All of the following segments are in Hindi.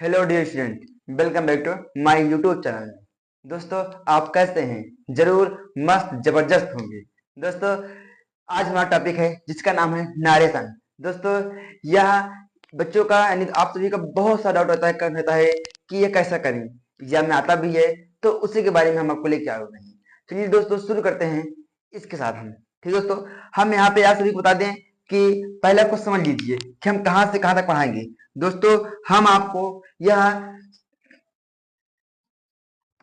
Hello dear student, welcome back to my YouTube channel. दोस्तों, आप कैसे हैं? जरूर मस्त जबरदस्त होंगे। दोस्तों, आज हमारा टॉपिक है जिसका नाम है नारेशन। दोस्तों, यह बच्चों का यानी आप सभी का बहुत सा डाउट रहता है कि ये कैसा करें, एग्जाम में आता भी है, तो उसी के बारे में हम आपको लेके आए हुए हैं। चलिए दोस्तों, शुरू करते हैं इसके साथ हम। ठीक है दोस्तों, हम यहाँ पे आप सभी को बता दें कि पहले आपको समझ लीजिए कि हम कहाँ से कहाँ तक पढ़ाएंगे। दोस्तों, हम आपको यह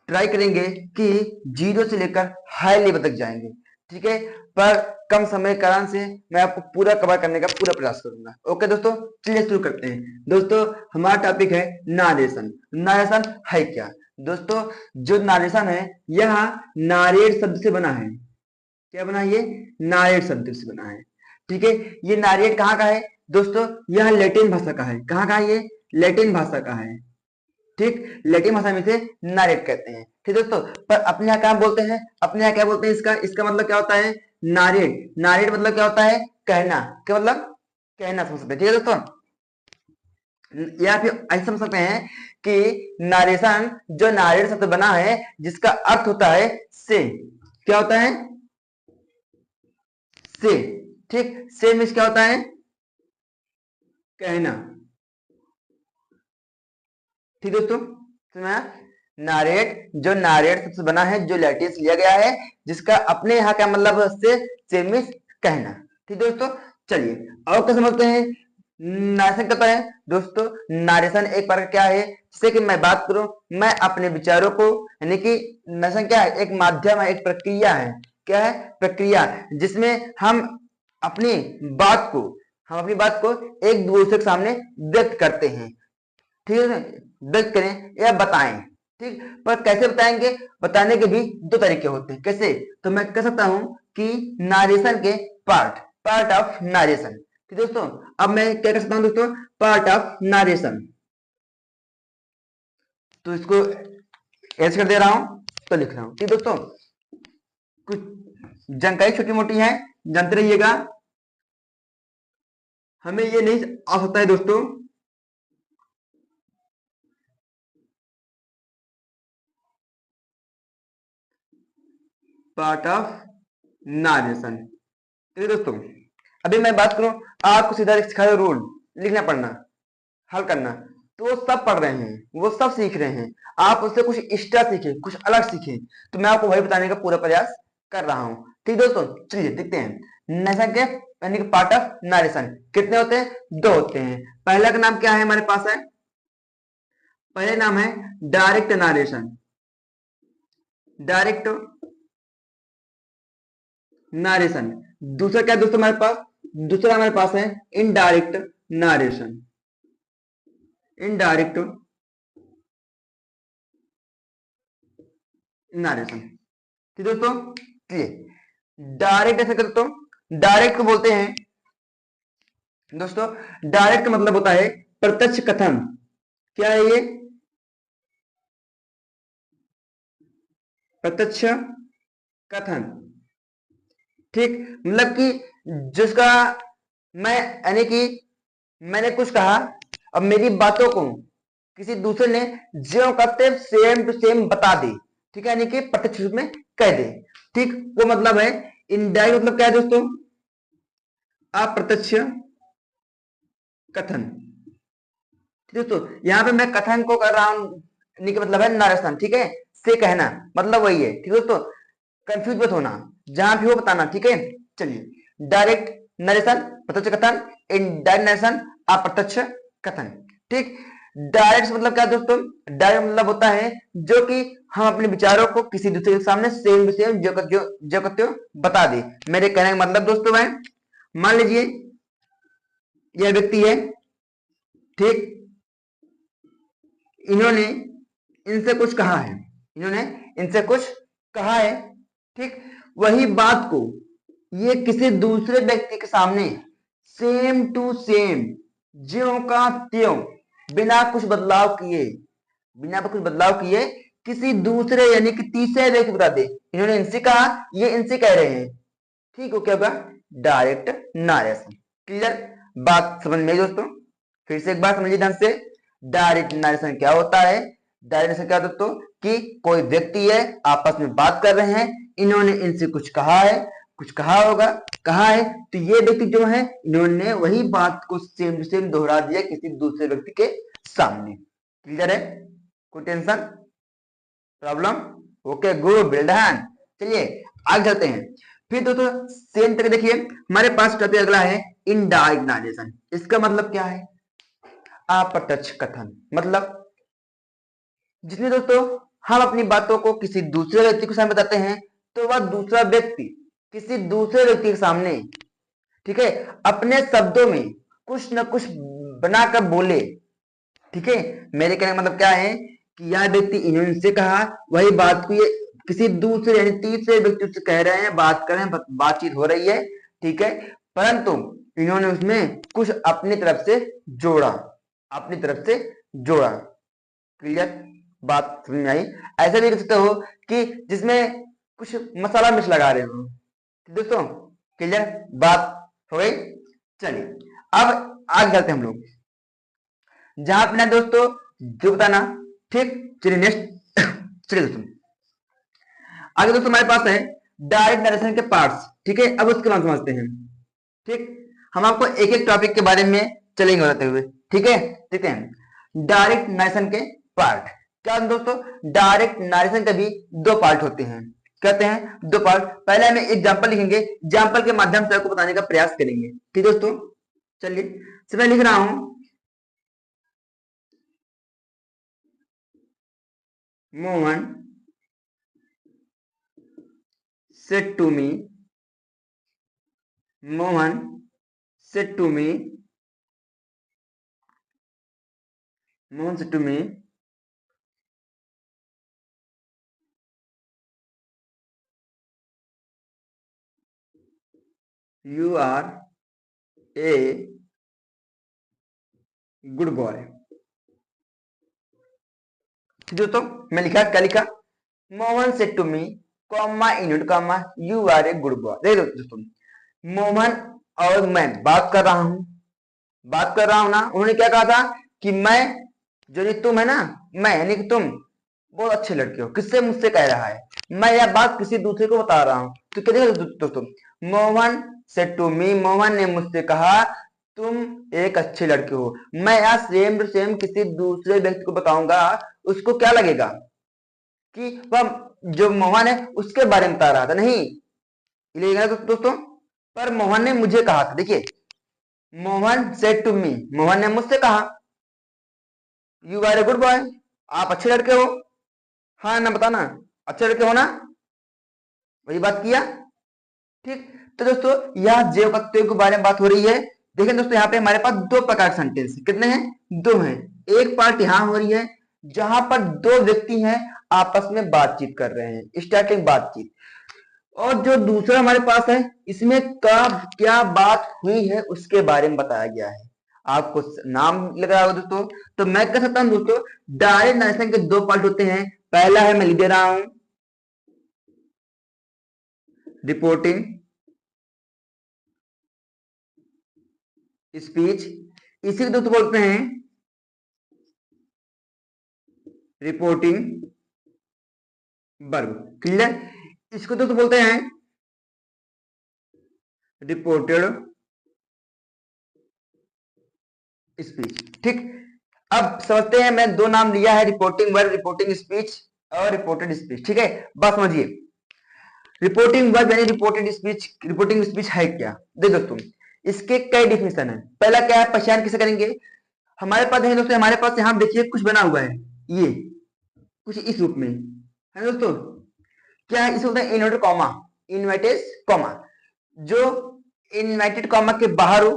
ट्राई करेंगे कि जीरो से लेकर हाई लेवल तक जाएंगे। ठीक है, पर कम समय के कारण से मैं आपको पूरा कवर करने का पूरा प्रयास करूंगा। ओके दोस्तों, चलिए शुरू करते हैं। दोस्तों, हमारा टॉपिक है नारेशन। नारेशन है क्या? दोस्तों, जो नारेशन है यह नारेड शब्द से बना है। क्या बना है? ये नारेड शब्द से बना है। ठीक है, ये नारेड कहाँ का है? दोस्तों, यह लैटिन भाषा का है। कहाँ का है ये? लैटिन भाषा का है। ठीक, लैटिन भाषा में से नारेट कहते हैं। ठीक दोस्तों, पर अपने यहाँ क्या बोलते हैं? अपने यहाँ क्या बोलते हैं? इसका मतलब क्या होता है? नारेट। नारेट मतलब क्या होता है? कहना। क्या मतलब? कहना समझ सकते हैं। ठीक है दोस्तों, या फिर ऐसे समझ सकते हैं कि नारेशन जो नारेट शब्द बना है जिसका अर्थ होता है से। क्या होता है? से। ठीक, से मीन्स क्या होता है? कहना। ठीक दोस्तों, सुना? नारेट जो नारेट सबसे बना है, जो लैटिन से लिया गया है, जिसका अपने यहाँ का मतलब उससे सेम मीन्स कहना। ठीक दोस्तों, चलिए और क्या समझते हैं? नारेशन क्या है? दोस्तों, नारेशन एक बार क्या है? जैसे कि मैं बात करूं, मैं अपने विचारों को, यानी कि नारेशन क्या है? एक माध्यम है, एक प्रक्रिया है। क्या है? प्रक्रिया, जिसमें हम अपनी बात को एक दूसरे के सामने व्यक्त करते हैं। ठीक है, व्यक्त करें या बताएं। ठीक, पर कैसे बताएंगे? बताने के भी दो तरीके होते हैं। कैसे? तो मैं कह सकता हूं कि नारेशन के पार्ट ऑफ नारेशन। ठीक दोस्तों, अब मैं क्या कर सकता हूं दोस्तों? Part of narration. तो इसको ऐसे कर दे रहा हूं, तो लिख रहा हूं। ठीक दोस्तों, कुछ जानकारी छोटी मोटी है, जानते रहिएगा। हमें ये नहीं आ सकता है दोस्तों पार्ट ऑफ नारेशन। ठीक है दोस्तों, अभी मैं बात करूं, आपको सीधा सिखाया रूल लिखना पढ़ना हल करना, तो वो सब पढ़ रहे हैं, वो सब सीख रहे हैं। आप उससे कुछ एक्स्ट्रा सीखे, कुछ अलग सीखे, तो मैं आपको वही बताने का पूरा प्रयास कर रहा हूं। ठीक दोस्तों, चलिए देखते हैं। नरेशन के यानी कि पार्ट ऑफ नरेशन कितने होते हैं? दो होते हैं। पहला का नाम क्या है हमारे पास? है पहले नाम है डायरेक्ट नरेशन। Direct narration. दूसरा क्या है दोस्तों हमारे पास? दूसरा हमारे पास है इनडायरेक्ट नरेशन। Indirect narration. ठीक दोस्तों, चलिए डायरेक्ट ऐसे करते हो। डायरेक्ट को बोलते हैं दोस्तों, डायरेक्ट का मतलब होता है प्रत्यक्ष कथन। क्या है ये? प्रत्यक्ष कथन। ठीक, मतलब कि जिसका मैं यानी कि मैंने कुछ कहा, अब मेरी बातों को किसी दूसरे ने ज्यो करते सेम टू सेम बता दे। ठीक है, यानी कि प्रत्यक्ष रूप में कह दे। ठीक, वो मतलब है। इनडायरेक्ट मतलब क्या है दोस्तों? अप्रत्यक्ष कथन। ठीक है दोस्तों, यहाँ पे मैं कथन को कर रहा हूं, यानी कि मतलब है नरेशन। ठीक है, से कहना मतलब वही है। ठीक है दोस्तों, कंफ्यूज मत होना, जहां भी हो बताना। ठीक है, चलिए डायरेक्ट नरेशन प्रत्यक्ष कथन, इनडायरेक्ट नरेशन अप्रत्यक्ष कथन। ठीक, डायरेक्ट मतलब क्या दोस्तों? डायरेक्ट मतलब होता है जो कि हम अपने विचारों को किसी दूसरे के सामने सेम टू सेम जो करते हो बता दे। मेरे कहने का मतलब दोस्तों है, मान लीजिए यह व्यक्ति है। ठीक, इन्होंने इनसे कुछ कहा है। इन्होंने इनसे कुछ कहा है। ठीक, वही बात को ये किसी दूसरे व्यक्ति के सामने सेम टू सेम ज्यों का त्यों बिना कुछ बदलाव किए, किसी दूसरे यानी कि तीसरे व्यक्ति को बता दे। इन्होंने इनसे कहा, ये इनसे कह रहे हैं। ठीक हो, क्या होगा? Direct narration. क्लियर? बात समझ में आई दोस्तों? फिर से एक बार समझिए ध्यान से। डायरेक्ट नरेशन क्या होता है? डायरेक्ट नरेशन क्या दोस्तों कि कोई व्यक्ति है, आपस में बात कर रहे हैं, इन्होंने इनसे कुछ कहा है, कुछ कहा होगा, कहा है, तो ये व्यक्ति जो है इन्होंने वही बात को सेम टू सेम दोहरा दिया किसी दूसरे व्यक्ति के सामने। क्लियर है? कोई tension problem? Okay good, well done. चलिए आगे चलते हैं। फिर दोस्तों सेम तरह देखिए हमारे पास टॉपिक अगला है इनडायरेक्ट नरेशन। इसका मतलब क्या है? अप्रत्यक्ष कथन। मतलब जिसमें दोस्तों हम अपनी बातों को किसी दूसरे व्यक्ति के सामने बताते हैं, तो वह दूसरा व्यक्ति किसी दूसरे व्यक्ति के सामने, ठीक है, अपने शब्दों में कुछ न कुछ बनाकर बोले। ठीक है, मेरे कहने का मतलब क्या है कि यह व्यक्ति इन्होंने कहा वही बात को ये किसी दूसरे यानी तीसरे व्यक्ति से कह रहे हैं, बात कर रहे हैं, बातचीत हो रही है, ठीक है, परंतु इन्होंने उसमें कुछ अपनी तरफ से जोड़ा, अपनी तरफ से जोड़ा। क्लियर बात समझ में आई? ऐसा भी कर सकते हो कि जिसमें कुछ मसाला मिर्च लगा रहे हो। दोस्तों क्लियर बात हो गई? चलिए अब आगे चलते हैं हम लोग, जहां अपना दोस्तों जो बताना। ठीक, चलिए नेक्स्ट चलिए दोस्तों आगे दोस्तों हमारे पास है डायरेक्ट नरेशन के पार्ट्स। ठीक है, अब उसके बाद समझते हैं। ठीक, हम आपको एक एक टॉपिक के बारे में चलेंगे बताते हुए। ठीक है, देखते हैं डायरेक्ट नरेशन के पार्ट। क्या दोस्तों डायरेक्ट नरेशन के भी दो पार्ट होते हैं। कहते हैं दो पार्ट। पहले हमें एग्जांपल लिखेंगे, एग्जांपल के माध्यम से आपको बताने का प्रयास करेंगे। ठीक दोस्तों, चलिए मैं लिख रहा हूं Mohan said to me, Mohan said to me, Mohan said to me, you are a good boy। दोस्तों मैं लिखा, क्या लिखा? Mohan said to me comma in comma you are a good boy. देखो दोस्तों मोहन और मैं बात कर रहा हूं, बात कर रहा हूं ना, उन्होंने क्या कहा था कि मैं जो नहीं तुम है ना, मैं यानी कि तुम बहुत अच्छे लड़के हो। किससे? मुझसे कह रहा है, मैं यह बात किसी दूसरे को बता रहा हूं। तो क्या देखो दोस्तों Mohan said to me, Mohan ने मुझसे कहा तुम एक अच्छे लड़के हो। मैं यहाँ सेम टू सेम किसी दूसरे व्यक्ति को बताऊंगा, उसको क्या लगेगा कि वह जो मोहन है उसके बारे में बता रहा था, नहीं लगेगा दोस्तों। पर मोहन ने मुझे कहा था, देखिए Mohan said to me, Mohan ने मुझसे कहा you are a good boy, आप अच्छे लड़के हो। हाँ ना, बताना अच्छे लड़के हो ना, वही बात किया। ठीक, तो दोस्तों यह जैव प्रत्ययों के बारे में बात हो रही है। देखें दोस्तों यहाँ पे हमारे पास दो प्रकार के सेंटेंस कितने हैं? दो हैं। एक पार्ट यहां हो रही है जहां पर दो व्यक्ति हैं आपस में बातचीत कर रहे हैं, स्टार्टिंग बातचीत, और जो दूसरा हमारे पास है इसमें कब क्या बात हुई है उसके बारे में बताया गया है। आपको नाम लग रहा होगा दोस्तों, तो मैं कह सकता हूं दोस्तों डायरेक्ट नरेशन के दो पार्ट होते हैं। पहला है, मैं लिख दे रहा हूं, रिपोर्टिंग स्पीच, इसी को दोस्तों बोलते हैं रिपोर्टिंग वर्ब। क्लियर? इसको दोस्तों बोलते हैं रिपोर्टेड स्पीच। ठीक, अब समझते हैं, मैं दो नाम लिया है, रिपोर्टिंग वर्ब, रिपोर्टिंग स्पीच और रिपोर्टेड स्पीच। ठीक है, बस समझिए रिपोर्टिंग वर्ब यानी रिपोर्टेड स्पीच, रिपोर्टिंग स्पीच है क्या? देखो दोस्तों इसके कई डिफिनेशन है। पहला क्या है, पहचान किसे करेंगे? हमारे पास है दोस्तों, हमारे पास यहां देखिए कुछ बना हुआ है, ये कुछ इस रूप में है दोस्तों। क्या है? इसे बोलते हैं इनवर्टेड कॉमा, इनवर्टेड कॉमा। जो इनवर्टेड कॉमा के बाहर हो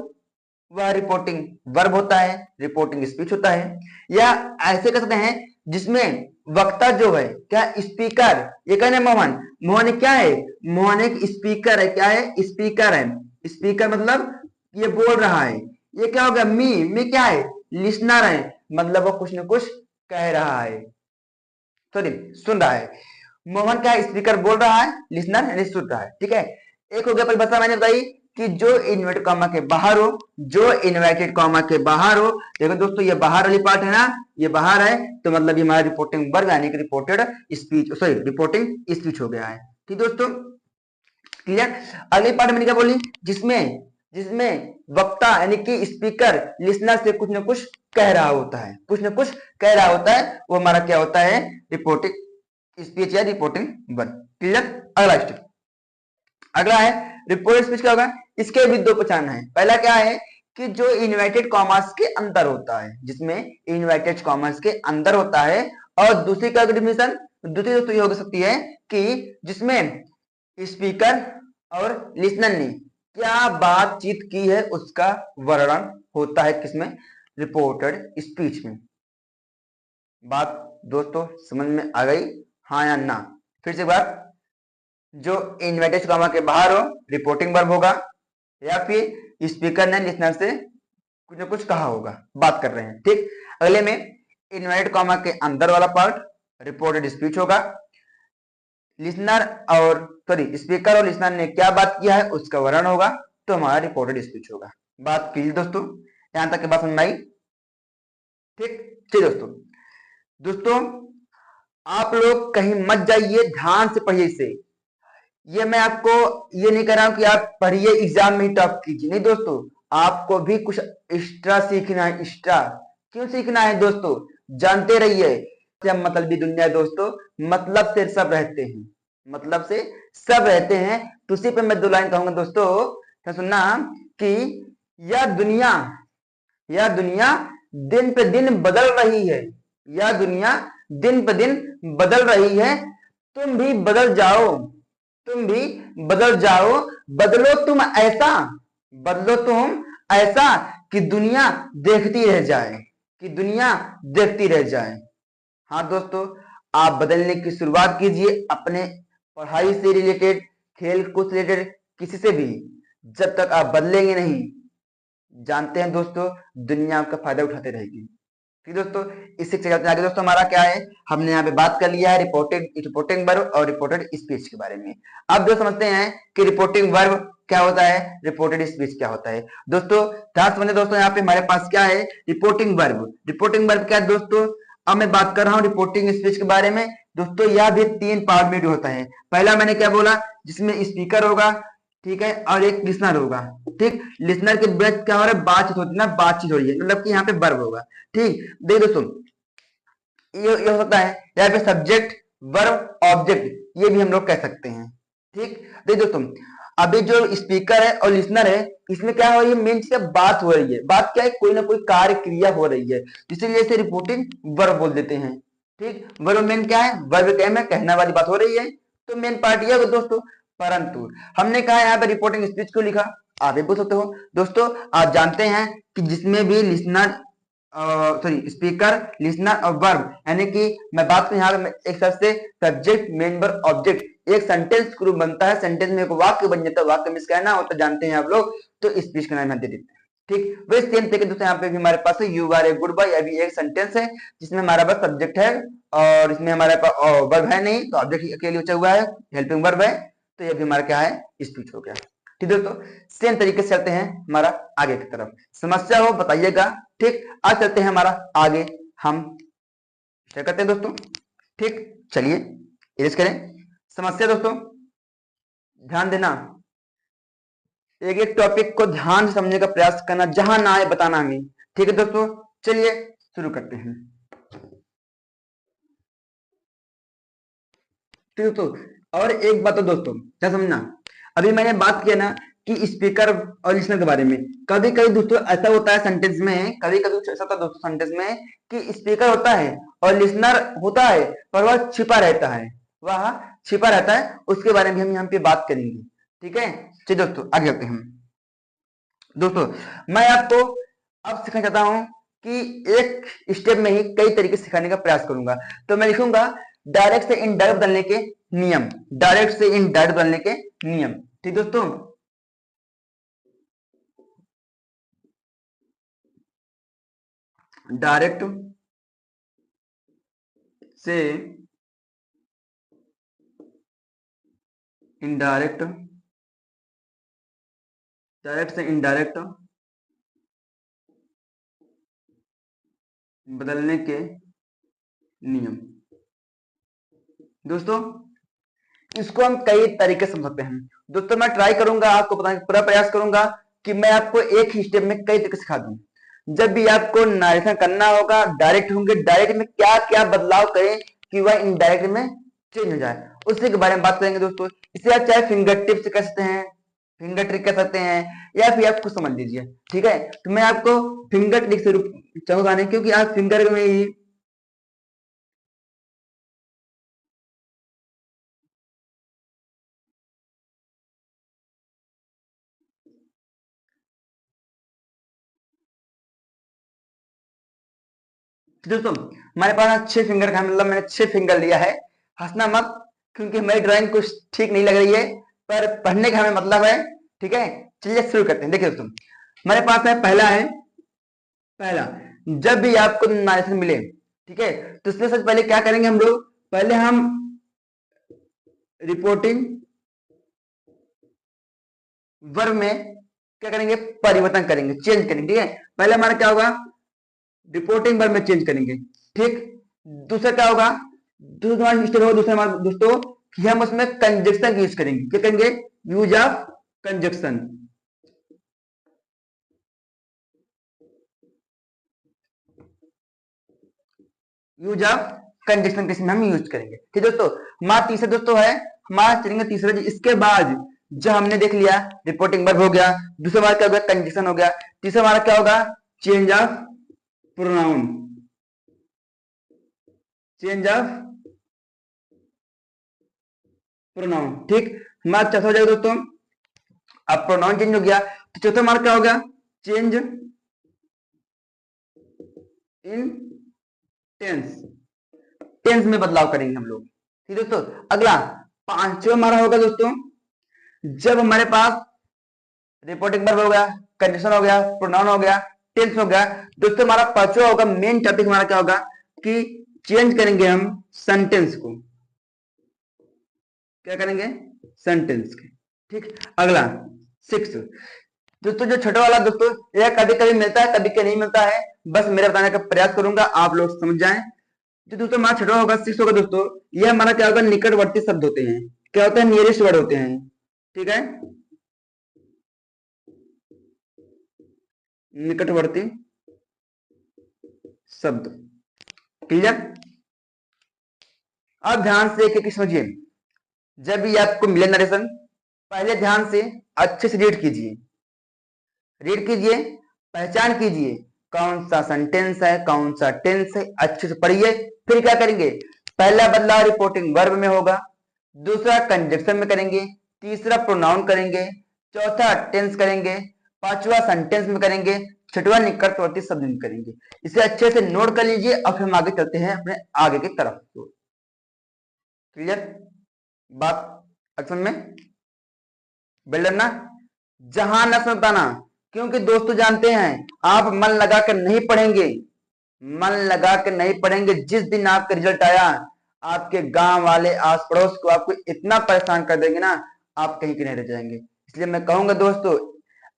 वह रिपोर्टिंग वर्ब होता है, रिपोर्टिंग स्पीच होता है। या ऐसे कर सकते हैं जिसमें वक्ता जो है, क्या स्पीकर, ये कहने मोहन, मोहन क्या है? मोहन एक स्पीकर है। क्या है? स्पीकर है। स्पीकर मतलब ये बोल रहा है। ये क्या होगा? मी क्या है? लिसनर है, मतलब वो कुछ न कुछ कह रहा है, सॉरी सुन रहा है। मोहन क्या है? स्पीकर बोल रहा है, लिसनर यानी सुन रहा है। ठीक है, एक हो गया परिभाषा मैंने बताई कि जो इन्वर्टेड कॉमा के बाहर हो, जो इन्वर्टेड कॉमा के बाहर हो। देखो दोस्तों ये बाहर वाली पार्ट है ना, ये बाहर है, तो मतलब ये हमारा रिपोर्टिंग वर्ब यानी कि reported speech, sorry reporting speech हो गया है। ठीक दोस्तों, क्लियर। अगली पार्ट मैंने क्या बोली, जिसमें जिसमें वक्ता यानी कि स्पीकर लिसनर से कुछ ना कुछ कह रहा होता है, कुछ ना कुछ कह रहा होता है, वो हमारा क्या होता है, रिपोर्टिंग स्पीच या रिपोर्टिंग वर्ब। क्लियर। अगला स्टेप, अगला है रिपोर्टेड स्पीच। क्या होगा, इसके भी दो पहचान है। पहला क्या है कि जो इन्वर्टेड कॉमर्स के अंदर होता है, जिसमें इन्वर्टेड कॉमर्स के अंदर होता है, और दूसरी का डिफिनेशन, दूसरी दोस्तों ये हो सकती है कि जिसमें स्पीकर और लिसनर ने क्या बातचीत की है उसका वर्णन होता है, किसमें, रिपोर्टेड स्पीच में। बात दोस्तों समझ में आ गई, हाँ या ना? फिर से बात, जो इन्वर्टेड कॉमा के बाहर हो रिपोर्टिंग वर्ब होगा, या फिर स्पीकर ने लिसनर से कुछ ना कुछ कहा होगा, बात कर रहे हैं। ठीक, अगले में इन्वर्टेड कॉमा के अंदर वाला पार्ट रिपोर्टेड स्पीच होगा। लिसनर और सॉरी स्पीकर और लिसनर ने क्या बात किया है उसका वर्णन होगा, तो हमारा रिपोर्टेड स्पीच होगा। बात क्लियर दोस्तों, यहां तक की बात समझ में आई? ठीक ठीक दोस्तों, दोस्तों आप लोग कहीं मत जाइए, ध्यान से पढ़िए इसे। ये मैं आपको ये नहीं कह रहा हूं कि आप पढ़िए एग्जाम में ही टॉप कीजिए, नहीं दोस्तों, आपको भी कुछ एक्स्ट्रा सीखना है। एक्स्ट्रा क्यों सीखना है दोस्तों, जानते रहिए। मतलब भी दुनिया है दोस्तों, मतलब से सब रहते हैं, मतलब से सब रहते हैं। तो उसी पे मैं दो लाइन कहूंगा दोस्तों, तो सुनना कि यह दुनिया दिन पे दिन बदल रही है, यह दुनिया दिन पे दिन बदल रही है, तुम भी बदल जाओ, तुम भी बदल जाओ, बदलो तुम ऐसा, बदलो तुम ऐसा कि दुनिया देखती रह जाए, कि दुनिया देखती रह जाए। हाँ दोस्तों, आप बदलने की शुरुआत कीजिए, अपने पढ़ाई से रिलेटेड, खेल कूद से रिलेटेड, किसी से भी। जब तक आप बदलेंगे नहीं, जानते हैं दोस्तों, दुनिया आपका फायदा उठाते रहेगी। ठीक दोस्तों, इससे चलते आगे दोस्तों, हमारा क्या है, हमने यहाँ पे बात कर लिया है रिपोर्टिंग वर्ब और रिपोर्टेड स्पीच के बारे में। अब जो समझते हैं कि रिपोर्टिंग वर्ब क्या होता है, रिपोर्टेड स्पीच क्या होता है। दोस्तों ध्यान समझे दोस्तों, यहाँ पे हमारे पास क्या है, रिपोर्टिंग वर्ब। रिपोर्टिंग वर्ब क्या है दोस्तों, अब मैं बात कर रहा हूँ रिपोर्टिंग स्पीच के बारे में। दोस्तों यह भी तीन पार्ट में होता है। पहला मैंने क्या बोला, जिसमें स्पीकर होगा, ठीक है, और एक लिसनर होगा। ठीक, लिसनर के बीच क्या हो रहा है, बातचीत होती है ना, बातचीत हो रही है, मतलब कि यहाँ पे वर्ब होगा। ठीक, देखिए दोस्तों, ये हो सकता है यहाँ पे सब्जेक्ट वर्ब ऑब्जेक्ट, ये भी हम लोग कह सकते हैं। ठीक, देखिए दोस्तों, अभी जो स्पीकर है और लिसनर है, इसमें क्या हो रही है, मेन चीज बात हो रही है। बात क्या है, कोई ना कोई कार्य क्रिया हो रही है, इसीलिए इसे रिपोर्टिंग वर्ब बोल देते हैं। ठीक, वर्ब मेन क्या है, वर्ब क्या है, कहने वाली बात हो रही है, तो मेन पार्ट ये है दोस्तों। परंतु हमने कहा यहाँ पे रिपोर्टिंग स्पीच क्यों लिखा, आप भी पूछ सकते हो दोस्तों। आप जानते हैं कि जिसमें भी लिसनर सॉरी स्पीकर लिसनर और वर्ब, यानी कि मैं बात करूं यहाँ पे एक शब्द से, सब्जेक्ट मेन वर्ब ऑब्जेक्ट, एक सेंटेंस ग्रुप बनता है, सेंटेंस में एक वाक्य बन जाता है, वाक्य में कहना होता, जानते हैं आप लोग, तो स्पीच का नाम दे देते हैं। ठीक, वही सेम तरीके दोस्तों यहाँ पे भी हमारे पास you are a good boy, अभी एक सेंटेंस है जिसमें हमारा पास सब्जेक्ट है और इसमें हमारे पास वर्ब है नहीं, तो ऑब्जेक्ट अकेले बचा हुआ है, हेल्पिंग वर्ब है, तो ये भी हमारा क्या है, स्पीच हो गया। ठीक दोस्तों, सेम तरीके से चलते हैं हमारा आगे की तरफ, समस्या हो बताइएगा। ठीक, आज चलते हैं हमारा आगे, हम क्या करते हैं दोस्तों। ठीक, चलिए इरेज करें समस्या दोस्तों, ध्यान देना, एक एक टॉपिक को ध्यान से समझने का प्रयास करना, जहां ना आए बताना हमें। ठीक है दोस्तों, चलिए शुरू करते हैं। ठीक है दोस्तों, और एक बात तो दोस्तों क्या समझना, अभी मैंने बात किया ना कि स्पीकर और लिसनर के बारे में, कभी कभी दोस्तों ऐसा होता है सेंटेंस में, कभी कभी ऐसा होता है दोस्तों सेंटेंस में कि स्पीकर होता है और लिसनर होता है, पर वह छिपा रहता है, वह छिपा रहता है, उसके बारे में हम यहाँ पे बात करेंगे। ठीक है, चलिए दोस्तों आगे चलते हैं। दोस्तों मैं आपको अब सिखाना चाहता हूं कि एक स्टेप में ही कई तरीके से सिखाने का प्रयास करूंगा। तो मैं लिखूंगा डायरेक्ट से इनडायरेक्ट बदलने के नियम, डायरेक्ट से इनडायरेक्ट बदलने के नियम। ठीक दोस्तों, डायरेक्ट से इनडायरेक्ट डायरेक्ट से इनडायरेक्ट बदलने के नियम। दोस्तों इसको हम कई तरीके से समझ सकते हैं। दोस्तों मैं ट्राई करूंगा आपको बताने का पूरा प्रयास करूंगा कि मैं आपको एक ही स्टेप में कई तरीके सिखा दूं। जब भी आपको नारेशन करना होगा, डायरेक्ट होंगे, डायरेक्ट में क्या क्या बदलाव करें कि वह इनडायरेक्ट में चेंज हो जाए, उसी के बारे में बात करेंगे दोस्तों। इसे आप चाहे फिंगर टिप्स कह सकते हैं, फिंगर ट्रिक कह सकते हैं, या फिर आप खुद समझ लीजिए। ठीक है, तो मैं आपको फिंगर ट्रिक से चाहूंगा नहीं, क्योंकि आप फिंगर में ही दोस्तों हमारे पास 6 फिंगर का मतलब मैंने 6 फिंगर लिया है। हंसना मत, क्योंकि हमारी ड्राइंग कुछ ठीक नहीं लग रही है, पर पढ़ने का हमें मतलब है। ठीक है, चलिए शुरू करते हैं। देखिए दोस्तों हमारे पास है पहला, जब भी आपको नारेशन मिले, ठीक है, तो इसमें सबसे पहले क्या करेंगे हम लोग, पहले हम रिपोर्टिंग वर्ब में क्या करेंगे, परिवर्तन करेंगे, चेंज करेंगे। ठीक है, पहले हमारा क्या होगा, रिपोर्टिंग वर्ब में चेंज करेंगे। ठीक, दूसरा क्या होगा, दूसरा हमारा दोस्तों कि हम उसमें कंजक्शन यूज करेंगे। क्या करेंगे, use of conjunction. Use of conjunction किस में हम यूज करेंगे। ठीक दोस्तों, हमारा तीसरा दोस्तों है, हमारा चलेंगे तीसरा जी। इसके बाद जो हमने देख लिया रिपोर्टिंग वर्ब हो गया, दूसरा हमारा क्या हो गया, कंजक्शन हो गया, तीसरा हमारा क्या होगा, change of pronoun. Change of pronoun. ठीक, हमारा चौथा हो जाएगा दोस्तों, अब प्रोनाउन चेंज हो गया, तो चौथा हमारा क्या हो गया, चेंज इन टेंस। टेंस में बदलाव करेंगे हम लोग। ठीक दोस्तों, अगला पांचवा हमारा होगा दोस्तों, जब हमारे पास रिपोर्टिंग वर्ब हो गया, कंडीशन हो गया, प्रोनाउन हो गया, टेंस हो गया, दोस्तों हमारा पांचवा होगा, मेन टॉपिक हमारा क्या होगा कि चेंज करेंगे हम सेंटेंस को। क्या करेंगे, सेंटेंस के। ठीक, अगला 6 दोस्तों, जो छोटा वाला दोस्तों यह कभी कभी मिलता है, कभी कभी नहीं मिलता है, बस मेरे बताने का प्रयास करूंगा, आप लोग समझ जाएं। जो दोस्तों हमारा छठा होगा 6 होगा दोस्तों, यह हमारा क्या होगा, निकटवर्ती शब्द होते हैं। क्या होता है, नियरेस्ट वर्ड होते हैं। ठीक है, निकटवर्ती शब्द। क्लियर, अब ध्यान से एक एक समझिए। जब भी आपको मिले नरेशन, पहले ध्यान से अच्छे से रीड कीजिए, रीड कीजिए, पहचान कीजिए कौन सा सेंटेंस है, कौन सा टेंस है, अच्छे से पढ़िए। फिर क्या करेंगे, पहला बदलाव रिपोर्टिंग वर्ब में होगा, दूसरा कंजक्शन में करेंगे, तीसरा प्रोनाउन करेंगे, चौथा टेंस करेंगे, पांचवा सेंटेंस में करेंगे, छठवां निकटवर्ती शब्द में करेंगे। इसे अच्छे से नोट कर लीजिए और फिर हम आगे चलते हैं अपने आगे की तरफ। क्लियर बात, अक्सर में बिल्डर ना, जहां न समझाना, क्योंकि दोस्तों जानते हैं आप मन लगा कर नहीं पढ़ेंगे, मन लगा कर नहीं पढ़ेंगे, जिस दिन आपका रिजल्ट आया, आपके गांव वाले आस पड़ोस को आपको इतना परेशान कर देंगे ना, आप कहीं के नहीं रह जाएंगे। इसलिए मैं कहूंगा दोस्तों,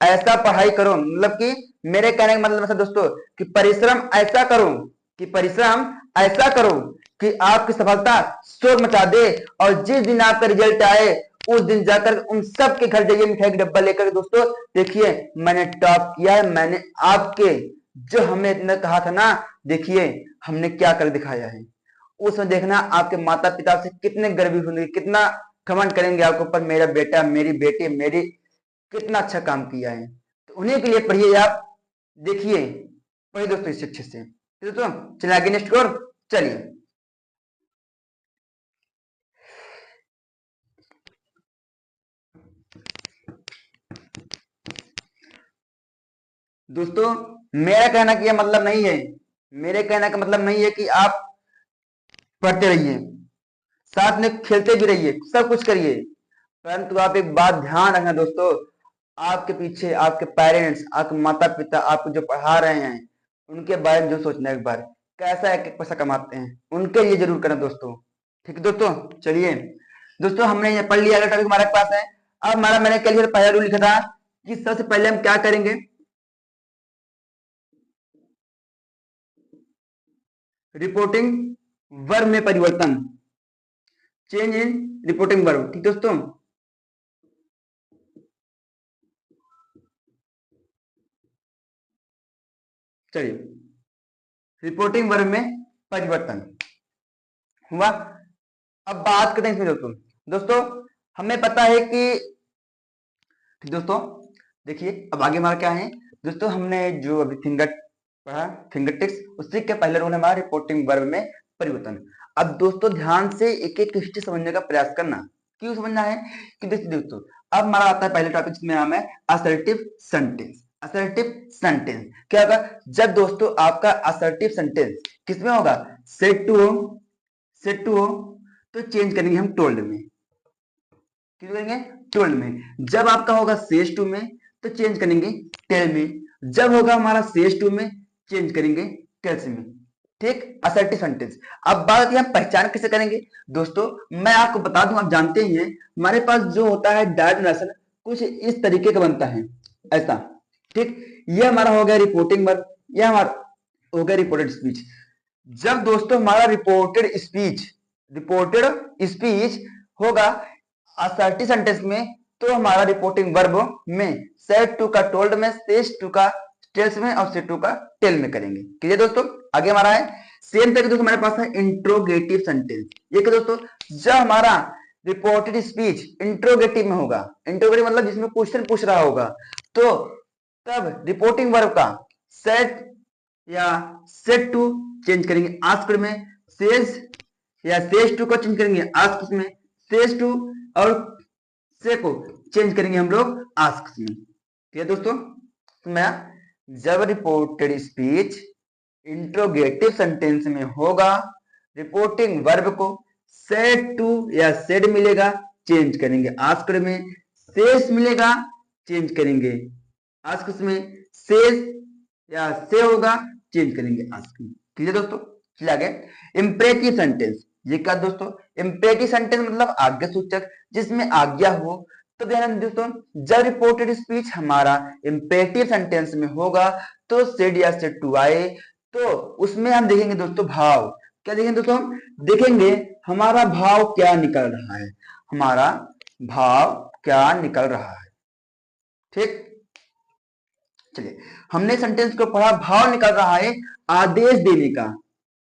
ऐसा पढ़ाई करो, मतलब कि मेरे कहने का मतलब है दोस्तों कि परिश्रम ऐसा करो, कि परिश्रम ऐसा करो कि आपकी सफलता शोर मचा दे, और जिस दिन आपका रिजल्ट आए उस दिन जाकर उन सब के घर जाइए मिठाई का डब्बा लेकर, दोस्तों देखिए मैंने टॉप किया है, मैंने आपके जो हमने इतना कहा था ना, देखिए हमने क्या कर दिखाया है। उसमें देखना आपके माता पिता से कितने गर्वी होंगे, कितना घमंड करेंगे आपके ऊपर, मेरा बेटा, मेरी बेटी, मेरी कितना अच्छा काम किया है। तो उन्हीं के लिए पढ़िए आप, देखिए पढ़िए दोस्तों इस अच्छे से। दोस्तों चलिए आगे नेक्स्ट और चलिए दोस्तों, मेरा कहना कि यह मतलब नहीं है, मेरे कहने का मतलब नहीं है कि आप पढ़ते रहिए, साथ में खेलते भी रहिए, सब कुछ करिए, परंतु आप एक बात ध्यान रखना दोस्तों, आपके पीछे आपके पेरेंट्स, आपके माता पिता आपको जो पढ़ा रहे हैं, उनके बारे में जो सोचना, एक बार कैसा एक एक पैसा कमाते हैं, उनके लिए जरूर करना दोस्तों। ठीक है दोस्तों, चलिए दोस्तों हमने ये पढ़ लिया, अगला टॉपिक हमारे पास है। अब हमारा, मैंने क्या लिखा था, पहला रूल लिखा था कि सबसे पहले हम क्या करेंगे, रिपोर्टिंग वर्ब में परिवर्तन, चेंज इन रिपोर्टिंग वर्ब। ठीक दोस्तों, चलिए रिपोर्टिंग वर्ब में परिवर्तन हुआ। अब बात करते हैं इसमें दोस्तों। दोस्तों हमें पता है कि, ठीक दोस्तों देखिए अब आगे हमारा क्या है दोस्तों, हमने जो अभी फिंगर पढ़ा फिंगर टिक्स, उससे क्या पहला रूल हमारा रिपोर्टिंग वर्ब में परिवर्तन। अब दोस्तों ध्यान से एक एक स्टेप समझने का प्रयास करना। क्यों समझना है कि देखिए दोस्तों, अब हमारा आता है पहले टॉपिक जिसमें नाम है असर्टिव सेंटेंस। असर्टिव सेंटेंस क्या होगा, जब दोस्तों आपका असर्टिव सेंटेंस किसमें होगा, सेड टू हो, सेड टू हो तो चेंज करेंगे हम टोल्ड में। क्यों करेंगे, टोल्ड में। जब आपका होगा सेज टू में तो चेंज करेंगे टेल में। जब होगा हमारा सेज टू में चेंज करेंगे टेल्स में। ठीक, असर्टिव सेंटेंस। अब बात हम पहचान कैसे करेंगे दोस्तों, मैं आपको बता दूं, आप जानते ही हैं हमारे पास जो होता है डायरेक्ट नरेशन कुछ इस तरीके का बनता है, ऐसा। ठीक, ये हमारा हो गया रिपोर्टिंग वर्ब, यह हमारा हो गया रिपोर्टेड स्पीच। जब दोस्तों हमारा रिपोर्टेड स्पीच होगा असर्टिव सेंटेंस में, तो हमारा रिपोर्टिंग वर्ब में सेड टू का टोल्ड में, सेज टू का टेल्स में और सेड टू का टेल में करेंगे। क्लियर दोस्तों, आगे हमारा है सेम तरीके दोस्तों हमारे पास है इंट्रोगेटिव सेंटेंस। ये क्या दोस्तों, जब हमारा रिपोर्टेड स्पीच इंट्रोगेटिव में होगा, इंट्रोगेटिव मतलब जिसमें क्वेश्चन पूछ रहा होगा, तो तब रिपोर्टिंग वर्ब का सेड या सेड टू चेंज करेंगे आस्क्ड में, सेज या सेज टू को चेंज करेंगे आस्क्ड में, सेज टू और से को चेंज करेंगे हम लोग आस्क्ड में। ठीक है दोस्तों, मैं जब रिपोर्टेड स्पीच इंट्रोगेटिव सेंटेंस में होगा, रिपोर्टिंग वर्ब को सेड टू या सेड मिलेगा चेंज करेंगे आस्क्ड में, सेज मिलेगा चेंज करेंगे आस्क्ड में, सेज या से होगा चेंज करेंगे आस्क्ड में। क्लियर दोस्तों, चलिए आगे इंपरेटिव सेंटेंस। ये क्या दोस्तों, इंपरेटिव सेंटेंस मतलब आज्ञा सूचक, जिसमें आज्ञा हो। तो ध्यान दोस्तों, जब रिपोर्टेड स्पीच हमारा इंपरेटिव सेंटेंस में होगा तो सेड या सेड टू आए, तो उसमें हम देखेंगे दोस्तों भाव। क्या देखेंगे दोस्तों, देखेंगे हमारा भाव क्या निकल रहा है, हमारा भाव क्या निकल रहा है। ठीक, चलिए हमने सेंटेंस को पढ़ा, भाव निकल रहा है आदेश देने का।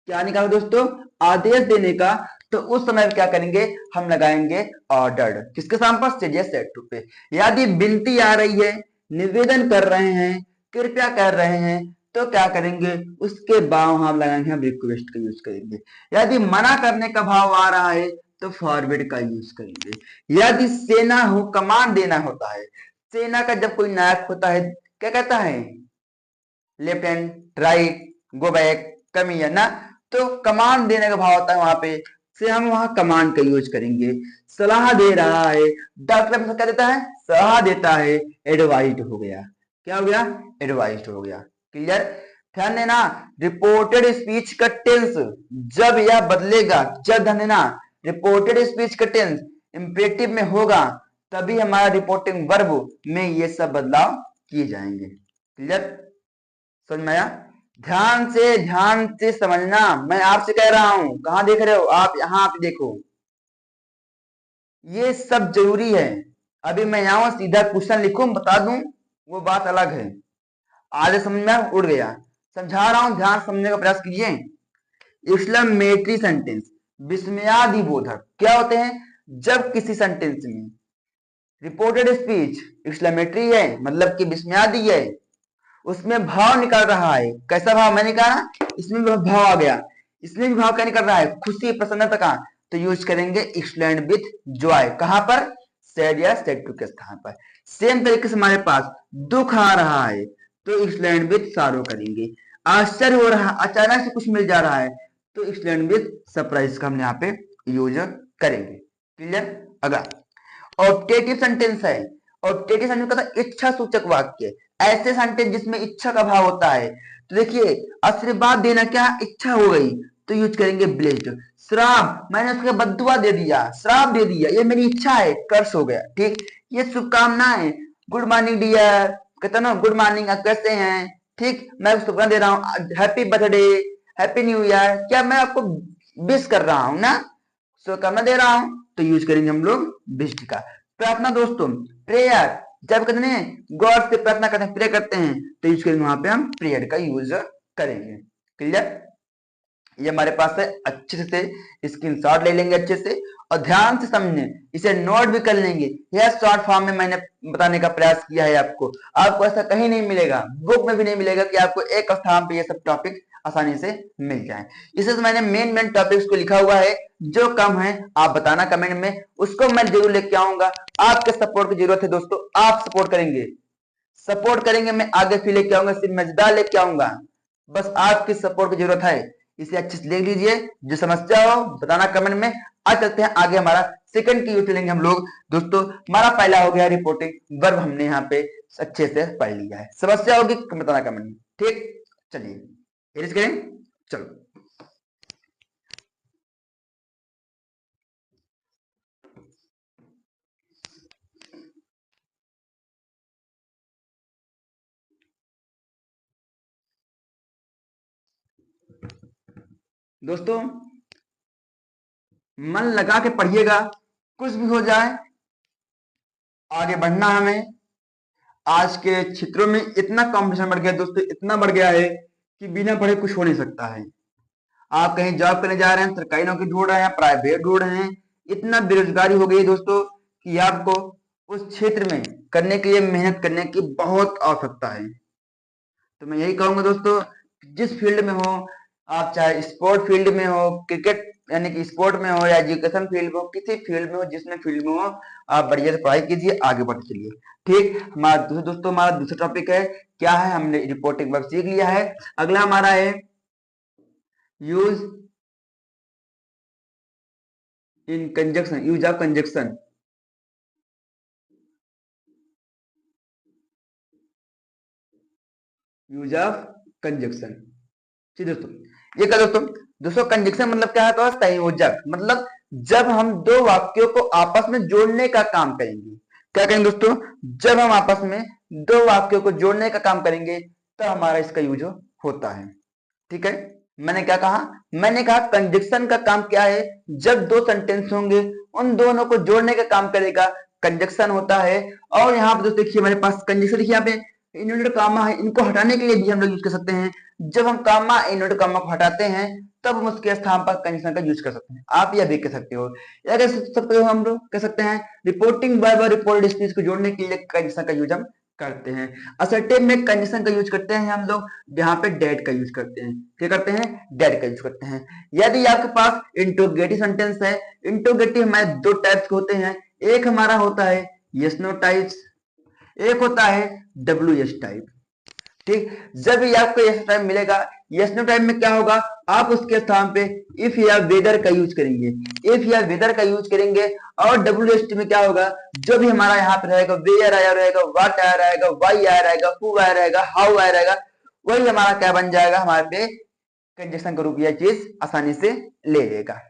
क्या निकाला दोस्तों, आदेश देने का। तो उस समय क्या करेंगे, हम लगाएंगे ऑर्डर्ड, किसके सामने पर, सेड या सेड टू पे। यदि विनती आ रही है, निवेदन कर रहे हैं, कृपया कर रहे हैं, तो क्या करेंगे, उसके बाद हम लगाएंगे, हम रिक्वेस्ट का यूज करेंगे। यदि मना करने का भाव आ रहा है तो फॉरवर्ड का यूज करेंगे। यदि सेना हो, कमांड देना होता है, सेना का जब कोई नायक होता है क्या कहता है, left hand, right, go back, come या ना, तो कमांड देने का भाव होता है वहां पे, से हम वहां कमांड का यूज करेंगे। सलाह दे रहा है, डॉक्टर क्या देता है, सलाह देता है, एडवाइज हो गया। क्या हो गया, एडवाइज हो गया। क्लियर, ध्यान देना रिपोर्टेड स्पीच का टेंस जब यह बदलेगा, जब ध्यान देना रिपोर्टेड स्पीच का टेंस इंपरेटिव में होगा, तभी हमारा रिपोर्टिंग वर्ब में ये सब बदलाव किए जाएंगे। क्लियर, समझ में आया, ध्यान से समझना, मैं आपसे कह रहा हूं, कहां देख रहे हो आप, यहां आप देखो, ये सब जरूरी है। अभी मैं यहां सीधा क्वेश्चन लिखूं बता दूं वो बात अलग है, आधे समझ में उड़ गया, समझा रहा हूं, ध्यान समझने का प्रयास कीजिए। एक्सक्लेमेटरी सेंटेंस, विस्मयादि बोधक क्या होते हैं, जब किसी सेंटेंस में रिपोर्टेड स्पीच एक्सक्लेमेटरी है मतलब कि विस्मयादि है, उसमें भाव निकल रहा है, कैसा भाव मैंने कहा, इसमें भी भाव आ गया, इसमें भी भाव क्या निकल रहा है, खुशी प्रसन्नता का, तो यूज करेंगे एक्सप्लेन्ड विथ जॉय। कहां पर, सैड या सैड टू के स्थान पर। सेम तरीके से हमारे पास दुख आ रहा है तो एक्सप्लेन्ड विथ सारो करेंगे। आश्चर्य हो रहा है, अचानक से कुछ मिल जा रहा है, तो एक्सप्लेन्ड विथ सरप्राइज का हम यहाँ पे यूज करेंगे। क्लियर, अगर ऑब्जेक्टिव सेंटेंस है, ऑब्जेक्टिव सेंटेंस का इच्छा सूचक वाक्य, ऐसे सेंटेंस जिसमें इच्छा का भाव होता है। तो देखिए आशीर्वाद देना, क्या इच्छा हो गई, तो यूज करेंगे ब्लेस्ड। श्राप, मैंने उसको बद्दुआ दे दिया, श्राप दे दिया, ये मेरी इच्छा है, कर्स हो गया। ठीक, ये शुभकामनाएं, गुड मॉर्निंग डियर, कहता ना गुड मॉर्निंग, आप कैसे हैं, ठीक, मैं उसको बता दे रहा हूँ happy birthday, happy new year, क्या मैं आपको विश कर रहा हूँ ना, सो करना दे रहा हूँ, तो यूज करेंगे हम लोग विश का। प्रार्थना दोस्तों, प्रेयर, जब कहते हैं गॉड से प्रार्थना करते हैं, प्रे करते हैं, तो यूज करेंगे, वहां पे हम प्रेयर का यूज करेंगे। क्लियर, ये हमारे पास है, अच्छे से स्क्रीनशॉट ले लेंगे अच्छे से और ध्यान से समझें, इसे नोट भी कर लेंगे। यह शॉर्ट फॉर्म में मैंने बताने का प्रयास किया है आपको, आपको ऐसा कहीं नहीं मिलेगा, बुक में भी नहीं मिलेगा कि आपको एक स्थान पे ये सब टॉपिक आसानी से मिल जाए। इसे मैंने मेन टॉपिक्स को लिखा हुआ है, जो कम है आप बताना कमेंट में, उसको मैं जरूर लेके आऊंगा। आपके सपोर्ट की जरूरत है दोस्तों, आप सपोर्ट करेंगे, सपोर्ट करेंगे, मैं आगे फिर लेके आऊंगा, सिर्फ मजेदार लेके आऊंगा, बस आपकी सपोर्ट की जरूरत है। इसे अच्छे से देख लीजिए, जो समस्या हो बताना कमेंट में। आज चलते हैं आगे, हमारा सेकंड की यूज लेंगे हम लोग दोस्तों। हमारा पहला हो गया रिपोर्टिंग वर्ब, हमने यहाँ पे अच्छे से पढ़ लिया है, समस्या होगी बताना कमेंट में, ठीक, चलिए करें, चलो। दोस्तों मन लगा के पढ़िएगा, कुछ भी हो जाए आगे बढ़ना हमें। आज के क्षेत्रों में इतना कंपटीशन बढ़ गया दोस्तों, इतना बढ़ गया है कि बिना पढ़े कुछ हो नहीं सकता है। आप कहीं जॉब करने जा रहे हैं, सरकारी नौकरी ढूंढ रहे हैं, प्राइवेट ढूंढ रहे हैं, इतना बेरोजगारी हो गई है दोस्तों कि आपको उस क्षेत्र में करने के लिए मेहनत करने की बहुत आवश्यकता है। तो मैं यही कहूंगा दोस्तों, जिस फील्ड में हो आप, चाहे स्पोर्ट फील्ड में हो, क्रिकेट यानी कि स्पोर्ट में हो, या एजुकेशन फील्ड में हो, किसी फील्ड में हो, जिसमें फील्ड में हो, आप बढ़िया से पढ़ाई कीजिए, आगे बढ़ते चलिए, ठीक। हमारा दोस्तों हमारा दूसरा टॉपिक है, क्या है, हमने रिपोर्टिंग वर्ब सीख लिया है। अगला हमारा है use in conjunction, use of conjunction, use of conjunction, ठीक दोस्तों। ये क्या दोस्तों, दोस्तों कंजक्शन मतलब क्या है, तो संयोजक, मतलब जब हम दो वाक्यों को आपस में जोड़ने का काम करेंगे, क्या करेंगे दोस्तों, जब हम आपस में दो वाक्यों को जोड़ने का काम करेंगे तो हमारा इसका यूज होता है, ठीक है। मैंने क्या कहा, मैंने कहा कंजक्शन का काम क्या है, जब दो सेंटेंस होंगे उन दोनों को जोड़ने का काम करेगा, कंजक्शन होता है। और यहाँ पे दोस्तों देखिए, हमारे पास कंजक्शन देखिए, यहाँ पे इन्वर्टेड कामा है, इनको हटाने के लिए भी हम लोग यूज कर सकते हैं। जब हम कामा इन्वर्टेड कामा को हटाते हैं तब हम उसके स्थान पर कंजक्शन का यूज कर सकते हैं। आप यह भी कह सकते हो, या कह सकते हो, हम लोग कह सकते हैं रिपोर्टिंग वर्ब और रिपोर्टेड स्पीच को जोड़ने के लिए कंजक्शन का यूज हम करते हैं। असर्टिव में कंजक्शन का यूज करते हैं हम लोग, जहां पे डेट का यूज करते हैं, क्या करते हैं, डेट का यूज करते हैं। यदि आपके पास इंट्रोगेटिव सेंटेंस है, इंट्रोगेटिव हमारे दो टाइप्स के होते हैं, एक हमारा होता है यस नो टाइप्स, एक होता है डब्ल्यू एस टाइप, ठीक। जब भी आपको यस टाइप मिलेगा, यस नो टाइप में क्या होगा, आप उसके स्थान पे इफ या वेदर का यूज करेंगे, इफ या वेदर का यूज करेंगे। और डब्ल्यू एस टी में क्या होगा, जो भी हमारा यहाँ पे रहेगा, वेयर आया रहेगा, व्हाट आया रहेगा, व्हाई आया रहेगा, हु आया रहेगा, हाउ आया रहेगा, वही हमारा क्या बन जाएगा, हमारे पे कंजक्शन का रूप यह चीज आसानी से ले लेगा।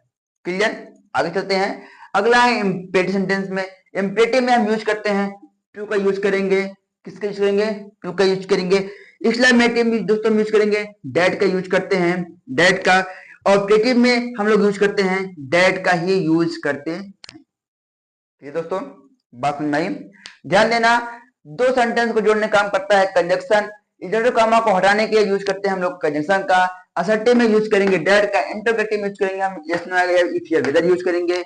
क्लियर, आगे चलते हैं। अगला है इम्पेरेटिव सेंटेंस में, इम्पेरेटिव में हम यूज करते हैं टू का यूज करेंगे, किसका यूज करेंगे, टू का यूज करेंगे। एक्सक्लेमेटिव में दोस्तों यूज करेंगे डेट का यूज करते हैं, डेट का। ऑपरेटिव में हम लोग यूज करते हैं डेट का ही यूज करते हैं। ठीक है दोस्तों, बात समझ में आई, ध्यान देना, दो सेंटेंस को जोड़ने का काम करता है कंजक्शन। इंटरव्यू कामा को हटाने के लिए यूज करते हैं हम लोग कंजक्शन का। असर्टिव में यूज करेंगे डेट का, इंटरोगेटिव में यूज करेंगे हम यस नो आ गया, इफ या वेदर यूज करेंगे।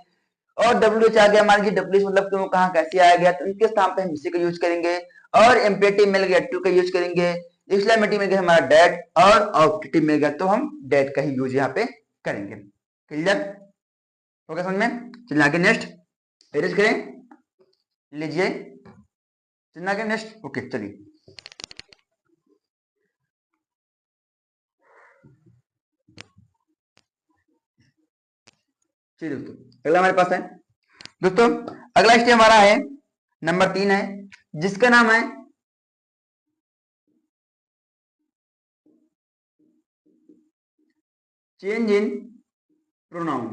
और डब्ल्यू एच आ गया, मान लीजिए डब्ल्यू मतलब क्यों कहाँ कैसे आया गया, तो उनके स्थान पे हम इसी का यूज करेंगे। और इम्पेरेटिव मिल गया टू का यूज करेंगे, एक्सक्लेमेटिव मिल गया हमारा डेट, और ऑब्जेक्टिव मिल गया तो हम डेट का ही यूज यहाँ पे करेंगे। क्लियर हो गया समझ में, चलिए आगे नेक्स्ट एरेज करें, लीजिए, चलिए आगे नेक्स्ट, ओके चलिए। चलिए दोस्तों, अगला हमारे पास है दोस्तों, अगला स्टेप हमारा है नंबर 3 है, जिसका नाम है change in pronoun,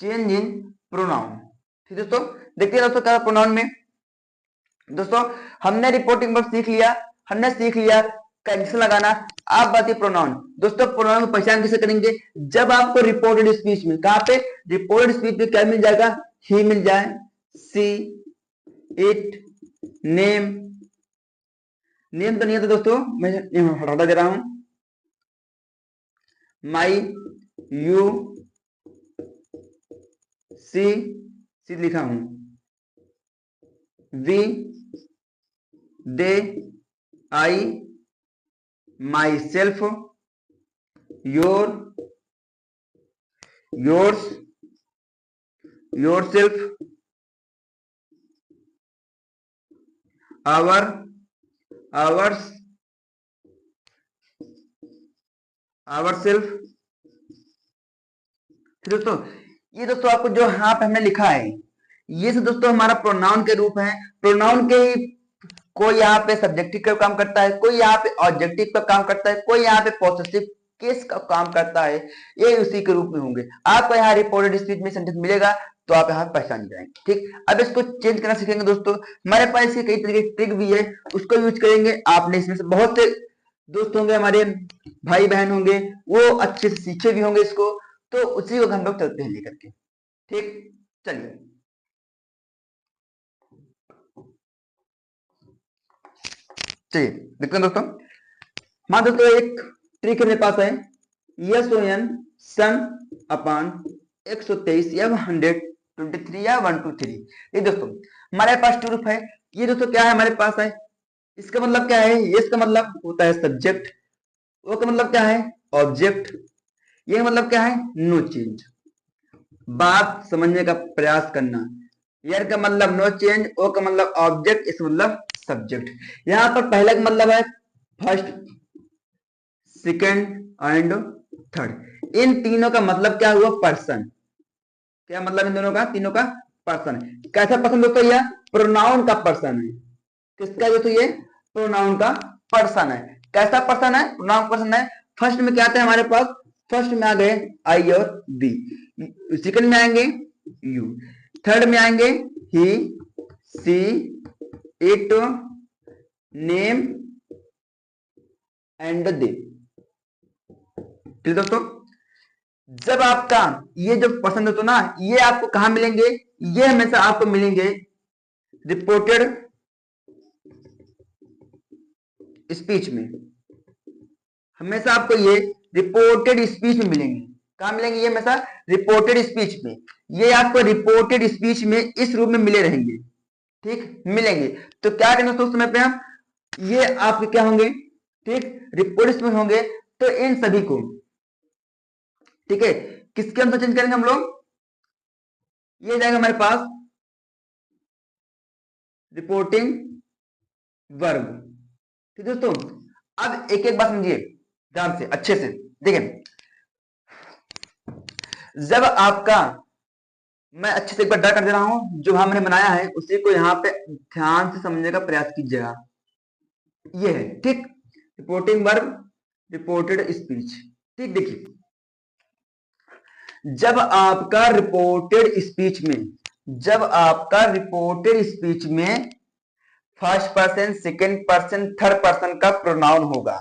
change in pronoun, ठीक है दोस्तों, देखते हैं दोस्तों क्या प्रोनाउन में। दोस्तों हमने रिपोर्टिंग वर्ब सीख लिया, हमने सीख लिया कंडीशन लगाना। आप बात है प्रोनाउन। दोस्तों प्रोनाउन की पहचान कैसे करेंगे, जब आपको रिपोर्टेड स्पीच में, कहां पे रिपोर्टेड स्पीच में क्या मिल जाएगा, ही मिल जाए, सी, इट, नेम। नेम तो नहीं है तो दोस्तों मैं हटा दे रहा हूं, माई, यू, सी लिखा हूं, we, they, I, myself, your, yours, yourself, our, ours, ourself. दोस्तों ये दोस्तों आपको जो यहाँ पे हमने लिखा है, ये सब दोस्तों हमारा प्रोनाउन के रूप है। प्रोनाउन के ही कोई यहाँ पे सब्जेक्टिव का काम करता है, कोई यहाँ पे ऑब्जेक्टिव का काम करता है, कोई यहाँ पे पॉसेसिव केस का काम करता है, ये उसी के रूप में होंगे। आपको यहाँ रिपोर्टेड स्पीच में सेंटेंस मिलेगा तो आप यहाँ पहचान जाएंगे। ठीक, अब इसको चेंज करना सीखेंगे दोस्तों। हमारे पास इसके कई तरीके की ट्रिक भी है, उसको यूज करेंगे। आपने इसमें से बहुत से दोस्त होंगे, हमारे भाई बहन होंगे, वो अच्छे से सीखे भी होंगे इसको, तो उसी को हम लोग चलते हैं लेकर के। ठीक, चलिए चलिए देखते हैं दोस्तों। मान दोस्तों एक ट्रिक मेरे पास है, यस ओ एन सन अपान 123 या 123 या 123। ये दोस्तों हमारे पास ट्रूथ है। ये दोस्तों क्या है हमारे पास है, इसका मतलब क्या है, यस का मतलब होता है सब्जेक्ट, ओ का मतलब क्या है ऑब्जेक्ट, ये मतलब क्या है नो चेंज। बात समझने का प्रयास करना। यर का मतलब नो चेंज, ओ का मतलब ऑब्जेक्ट, इस मतलब सब्जेक्ट। यहां पर पहला का मतलब है फर्स्ट, सेकंड एंड थर्ड। इन तीनों का मतलब क्या हुआ, पर्सन। क्या मतलब इन दोनों का, तीनों का पर्सन है। कैसा पर्सन दोस्तों, यह प्रोनाउन का पर्सन है। किसका दोस्तों, ये प्रोनाउन का पर्सन है। कैसा पर्सन है, प्रोनाउन पर्सन है। फर्स्ट में क्या आता है हमारे पास, फर्स्ट में आ गए आई और बी, सेकंड में आएंगे यू, थर्ड में आएंगे ही, सी, इट, नेम एंड दे। ठीक दोस्तों, जब आपका ये जो पसंद हो ना, ये आपको कहां मिलेंगे, ये हमेशा आपको मिलेंगे रिपोर्टेड स्पीच में। हमेशा आपको ये रिपोर्टेड स्पीच में मिलेंगे। कहां मिलेंगे, ये हमेशा रिपोर्टेड स्पीच में। ये आपको रिपोर्टेड स्पीच में इस रूप में मिले रहेंगे। ठीक, मिलेंगे। तो क्या करना दोस्तों, समय पे हम ये आपके क्या होंगे, ठीक रिपोर्ट में होंगे। तो इन सभी को, ठीक है, किसके अनुसार चेंज करेंगे हम लोग, ये जाएगा हमारे पास रिपोर्टिंग वर्ब। ठीक दोस्तों, अब एक एक बात समझिए ध्यान से, अच्छे से देखिए। जब आपका, मैं अच्छे से एक बार ड्रा कर दे रहा हूं, जो हमने बनाया है उसी को यहाँ पे ध्यान से समझने का प्रयास कीजिएगा। ये है ठीक, रिपोर्टिंग वर्ब, रिपोर्टेड स्पीच। ठीक, देखिए जब आपका रिपोर्टेड स्पीच में, जब आपका रिपोर्टेड स्पीच में first person, second person, third person का प्रोनाउन होगा,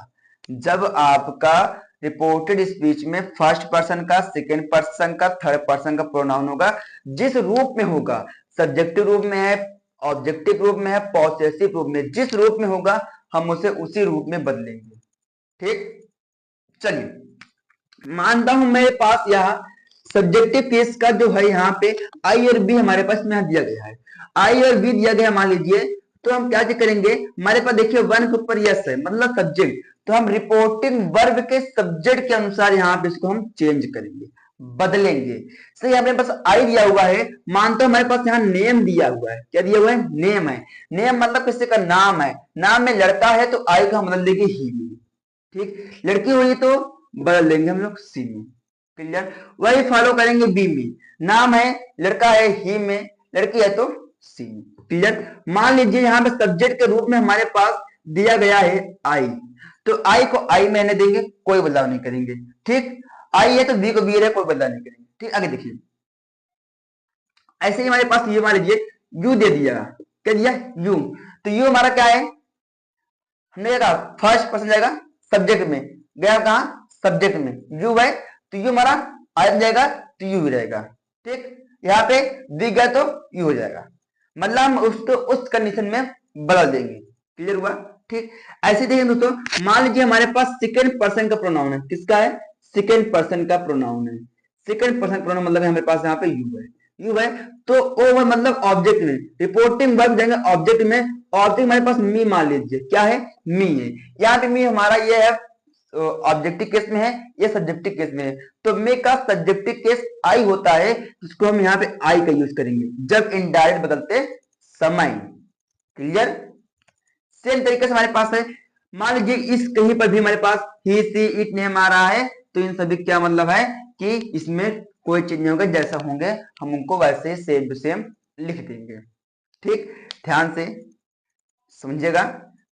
जब आपका रिपोर्टेड स्पीच में फर्स्ट पर्सन का, सेकंड पर्सन का, थर्ड पर्सन का प्रोनाउन होगा, जिस रूप में होगा, सब्जेक्टिव रूप में है, ऑब्जेक्टिव रूप में है, पॉसेसिव रूप में, जिस रूप में होगा हम उसे उसी रूप में बदलेंगे। ठीक, चलिए मानता हूं मेरे पास यहाँ सब्जेक्टिव केस का जो है, यहाँ पे आई और बी हमारे पास में दिया गया है, आई और बी दिया गया मान लीजिए। तो हम क्या करेंगे, हमारे पास देखिए वन के ऊपर यस है मतलब सब्जेक्ट, तो हम रिपोर्टिंग वर्ब के सब्जेक्ट के अनुसार यहाँ पे इसको हम चेंज करेंगे, बदलेंगे। सही, हमारे पास आई दिया हुआ है, मानते हो हमारे पास यहाँ नेम दिया हुआ है। क्या दिया हुआ है, नेम है। नेम मतलब किसी का नाम है, नाम में लड़का है तो आई का बदल देंगे ही में। ठीक, लड़की हुई तो बदल देंगे हम लोग सी में। क्लियर, वही फॉलो करेंगे बी में, नाम है, लड़का है ही में, लड़की है तो सी में। क्लियर, मान लीजिए यहाँ पे सब्जेक्ट के रूप में हमारे पास दिया गया है आई, तो आई को आई में रहने देंगे, कोई बदलाव नहीं करेंगे। ठीक, आई है तो बी को बी रहे, कोई बदलाव नहीं करेंगे। ठीक, आगे देखिए ऐसे ही हमारे पास ये मान लीजिए यू दे दिया, क्या दिया यू, तो यू हमारा क्या है, हमने क्या कहा फर्स्ट पर्सन जाएगा सब्जेक्ट में, गया कहा सब्जेक्ट में यू है, तो यू हमारा आई जाएगा तो यू भी रहेगा। ठीक, यहाँ पे दिख गया तो यू हो जाएगा, मतलब हम उसको उस कंडीशन में बदल देंगे। क्लियर हुआ? ठीक, ऐसे देखिए दोस्तों, मान लीजिए हमारे पास सेकंड पर्सन का प्रोनाउन है, किसका है, सेकंड पर्सन का प्रोनाउन है, सेकंड पर्सन प्रोनाउन मतलब हमारे पास यहाँ पे यू है, यू है, तो ओ मतलब ऑब्जेक्ट में, रिपोर्टिंग वर्ब जाएंगे ऑब्जेक्ट में, ऑब्जेक्ट हमारे पास मी मान लीजिए, क्या है मी है, यहाँ पे मी हमारा ये है ऑब्जेक्टिव केस में है, ये सब्जेक्टिव केस में है, तो मे का सब्जेक्टिव केस आई होता है, जिसको हम यहाँ पे आई का यूज करेंगे जब इनडायरेक्ट बदलते समय। क्लियर? सेम तरीके से हमारे पास है, मान लीजिए इस कहीं पर भी हमारे पास ही सी इट नेम आ रहा है, तो इन सभी क्या मतलब है कि इसमें कोई चेंज नहीं होगा, जैसा होंगे हम उनको वैसे सेम टू सेम लिख देंगे। ठीक, ध्यान से समझिएगा,